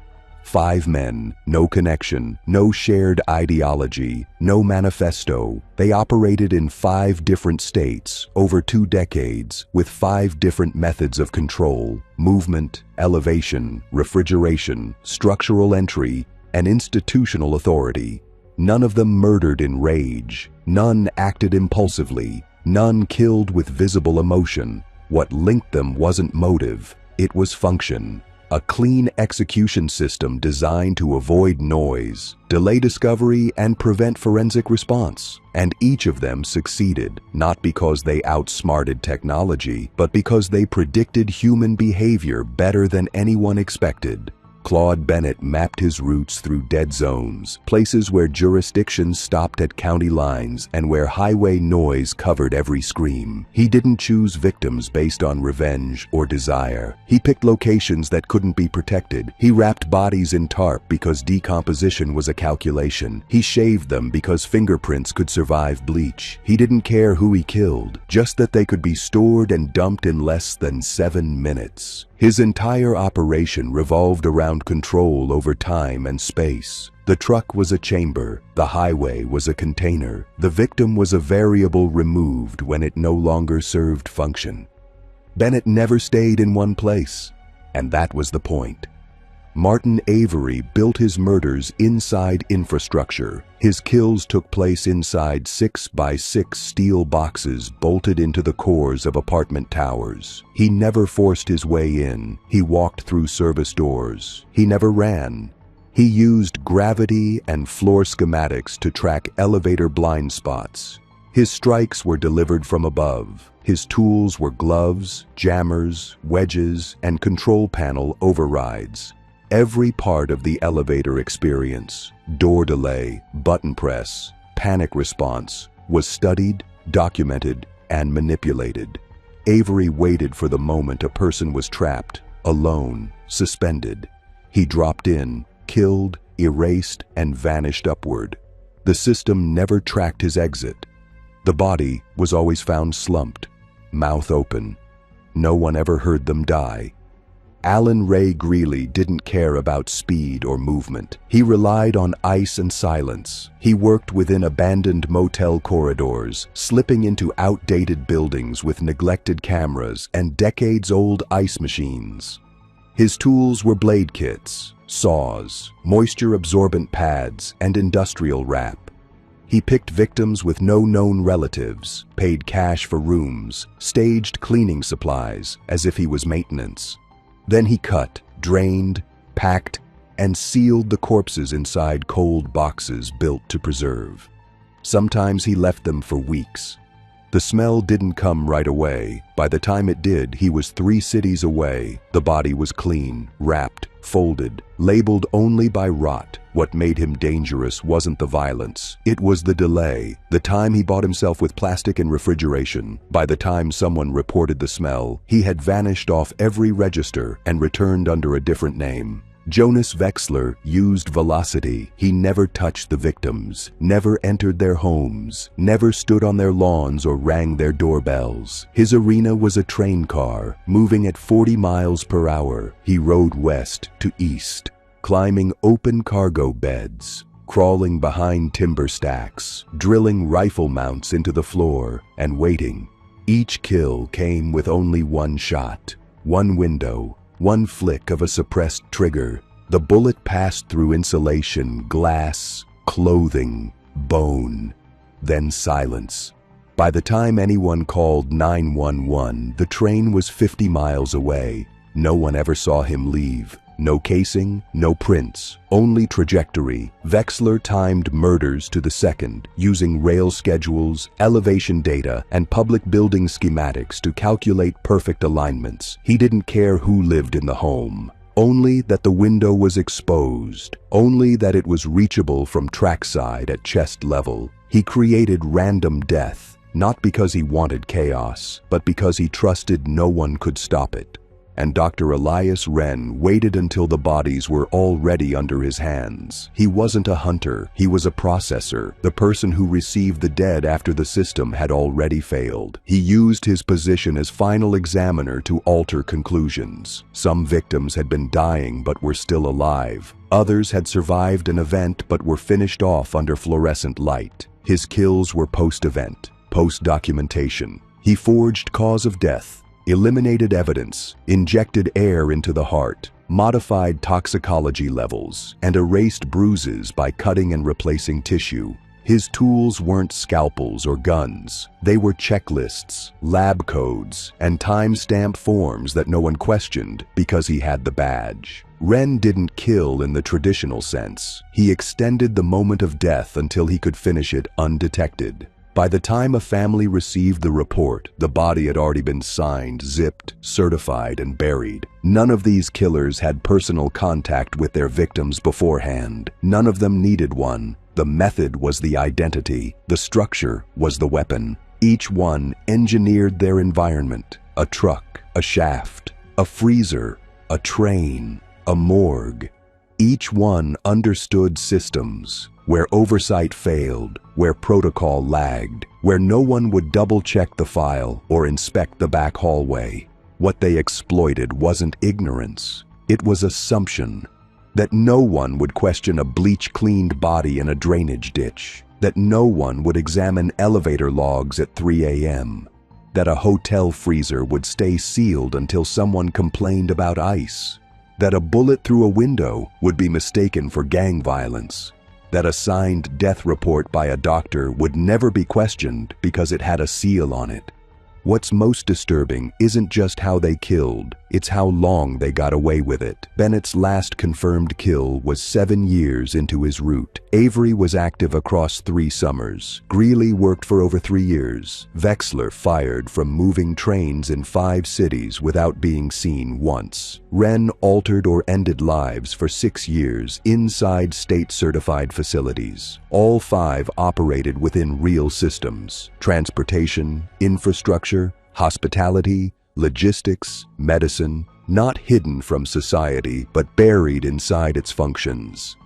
5 men, no connection, no shared ideology, no manifesto. They operated in 5 different states over 2 decades with 5 different methods of control: movement, elevation, refrigeration, structural entry, and institutional authority. None of them murdered in rage. None acted impulsively. None killed with visible emotion. What linked them wasn't motive, it was function. A clean execution system designed to avoid noise, delay discovery, and prevent forensic response. And each of them succeeded, not because they outsmarted technology, but because they predicted human behavior better than anyone expected. Claude Bennett mapped his routes through dead zones, places where jurisdictions stopped at county lines and where highway noise covered every scream. He didn't choose victims based on revenge or desire. He picked locations that couldn't be protected. He wrapped bodies in tarp because decomposition was a calculation. He shaved them because fingerprints could survive bleach. He didn't care who he killed, just that they could be stored and dumped in less than 7 minutes. His entire operation revolved around control over time and space. The truck was a chamber, the highway was a container, the victim was a variable removed when it no longer served function. Bennett never stayed in one place, and that was the point. Martin Avery built his murders inside infrastructure. His kills took place inside 6x6 steel boxes bolted into the cores of apartment towers. He never forced his way in. He walked through service doors. He never ran. He used gravity and floor schematics to track elevator blind spots. His strikes were delivered from above. His tools were gloves, jammers, wedges, and control panel overrides. Every part of the elevator experience, door delay, button press, panic response, was studied, documented, and manipulated. Avery waited for the moment a person was trapped, alone, suspended. He dropped in, killed, erased, and vanished upward. The system never tracked his exit. The body was always found slumped, mouth open. No one ever heard them die. Alan Ray Greeley didn't care about speed or movement. He relied on ice and silence. He worked within abandoned motel corridors, slipping into outdated buildings with neglected cameras and decades-old ice machines. His tools were blade kits, saws, moisture-absorbent pads, and industrial wrap. He picked victims with no known relatives, paid cash for rooms, staged cleaning supplies as if he was maintenance. Then he cut, drained, packed, and sealed the corpses inside cold boxes built to preserve. Sometimes he left them for weeks. The smell didn't come right away. By the time it did, he was 3 cities away. The body was clean, wrapped, folded, labeled only by rot. What made him dangerous wasn't the violence. It was the delay, the time he bought himself with plastic and refrigeration. By the time someone reported the smell, he had vanished off every register and returned under a different name. Jonas Wexler used velocity. He never touched the victims, never entered their homes, never stood on their lawns or rang their doorbells. His arena was a train car, moving at 40 miles per hour. He rode west to east, climbing open cargo beds, crawling behind timber stacks, drilling rifle mounts into the floor, and waiting. Each kill came with only one shot, one window, one flick of a suppressed trigger. The bullet passed through insulation, glass, clothing, bone, then silence. By the time anyone called 911, the train was 50 miles away. No one ever saw him leave. No casing, no prints, only trajectory. Wexler timed murders to the second, using rail schedules, elevation data, and public building schematics to calculate perfect alignments. He didn't care who lived in the home. Only that the window was exposed. Only that it was reachable from trackside at chest level. He created random death, not because he wanted chaos, but because he trusted no one could stop it. And Dr. Elias Wren waited until the bodies were already under his hands. He wasn't a hunter, he was a processor, the person who received the dead after the system had already failed. He used his position as final examiner to alter conclusions. Some victims had been dying but were still alive. Others had survived an event but were finished off under fluorescent light. His kills were post-event, post-documentation. He forged cause of death, eliminated evidence, injected air into the heart, modified toxicology levels, and erased bruises by cutting and replacing tissue. His tools weren't scalpels or guns. They were checklists, lab codes, and timestamp forms that no one questioned because he had the badge. Wren didn't kill in the traditional sense. He extended the moment of death until he could finish it undetected. By the time a family received the report, the body had already been signed, zipped, certified, and buried. None of these killers had personal contact with their victims beforehand. None of them needed one. The method was the identity. The structure was the weapon. Each one engineered their environment. A truck, a shaft, a freezer, a train, a morgue. Each one understood systems. Where oversight failed, where protocol lagged, where no one would double-check the file or inspect the back hallway. What they exploited wasn't ignorance, it was assumption. That no one would question a bleach-cleaned body in a drainage ditch. That no one would examine elevator logs at 3 a.m. That a hotel freezer would stay sealed until someone complained about ice. That a bullet through a window would be mistaken for gang violence. That a signed death report by a doctor would never be questioned because it had a seal on it. What's most disturbing isn't just how they killed, it's how long they got away with it. Bennett's last confirmed kill was 7 years into his route. Avery was active across 3 summers. Greeley worked for over 3 years. Wexler fired from moving trains in 5 cities without being seen once. Wren altered or ended lives for 6 years inside state-certified facilities. All 5 operated within real systems: transportation, infrastructure, hospitality, logistics, medicine, not hidden from society but buried inside its functions.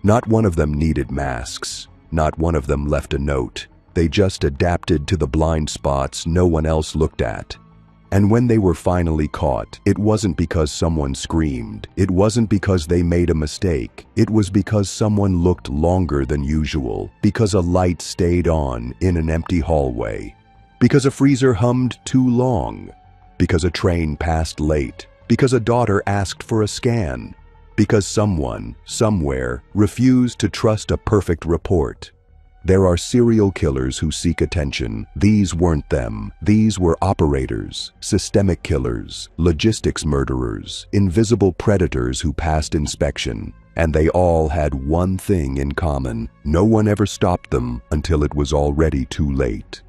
Not one of them needed masks. Not one of them left a note. They just adapted to the blind spots no one else looked at. And when they were finally caught, it wasn't because someone screamed. It wasn't because they made a mistake. It was because someone looked longer than usual. Because a light stayed on in an empty hallway. Because a freezer hummed too long. Because a train passed late. Because a daughter asked for a scan. Because someone, somewhere, refused to trust a perfect report. There are serial killers who seek attention. These weren't them. These were operators, systemic killers, logistics murderers, invisible predators who passed inspection. And they all had one thing in common. No one ever stopped them until it was already too late.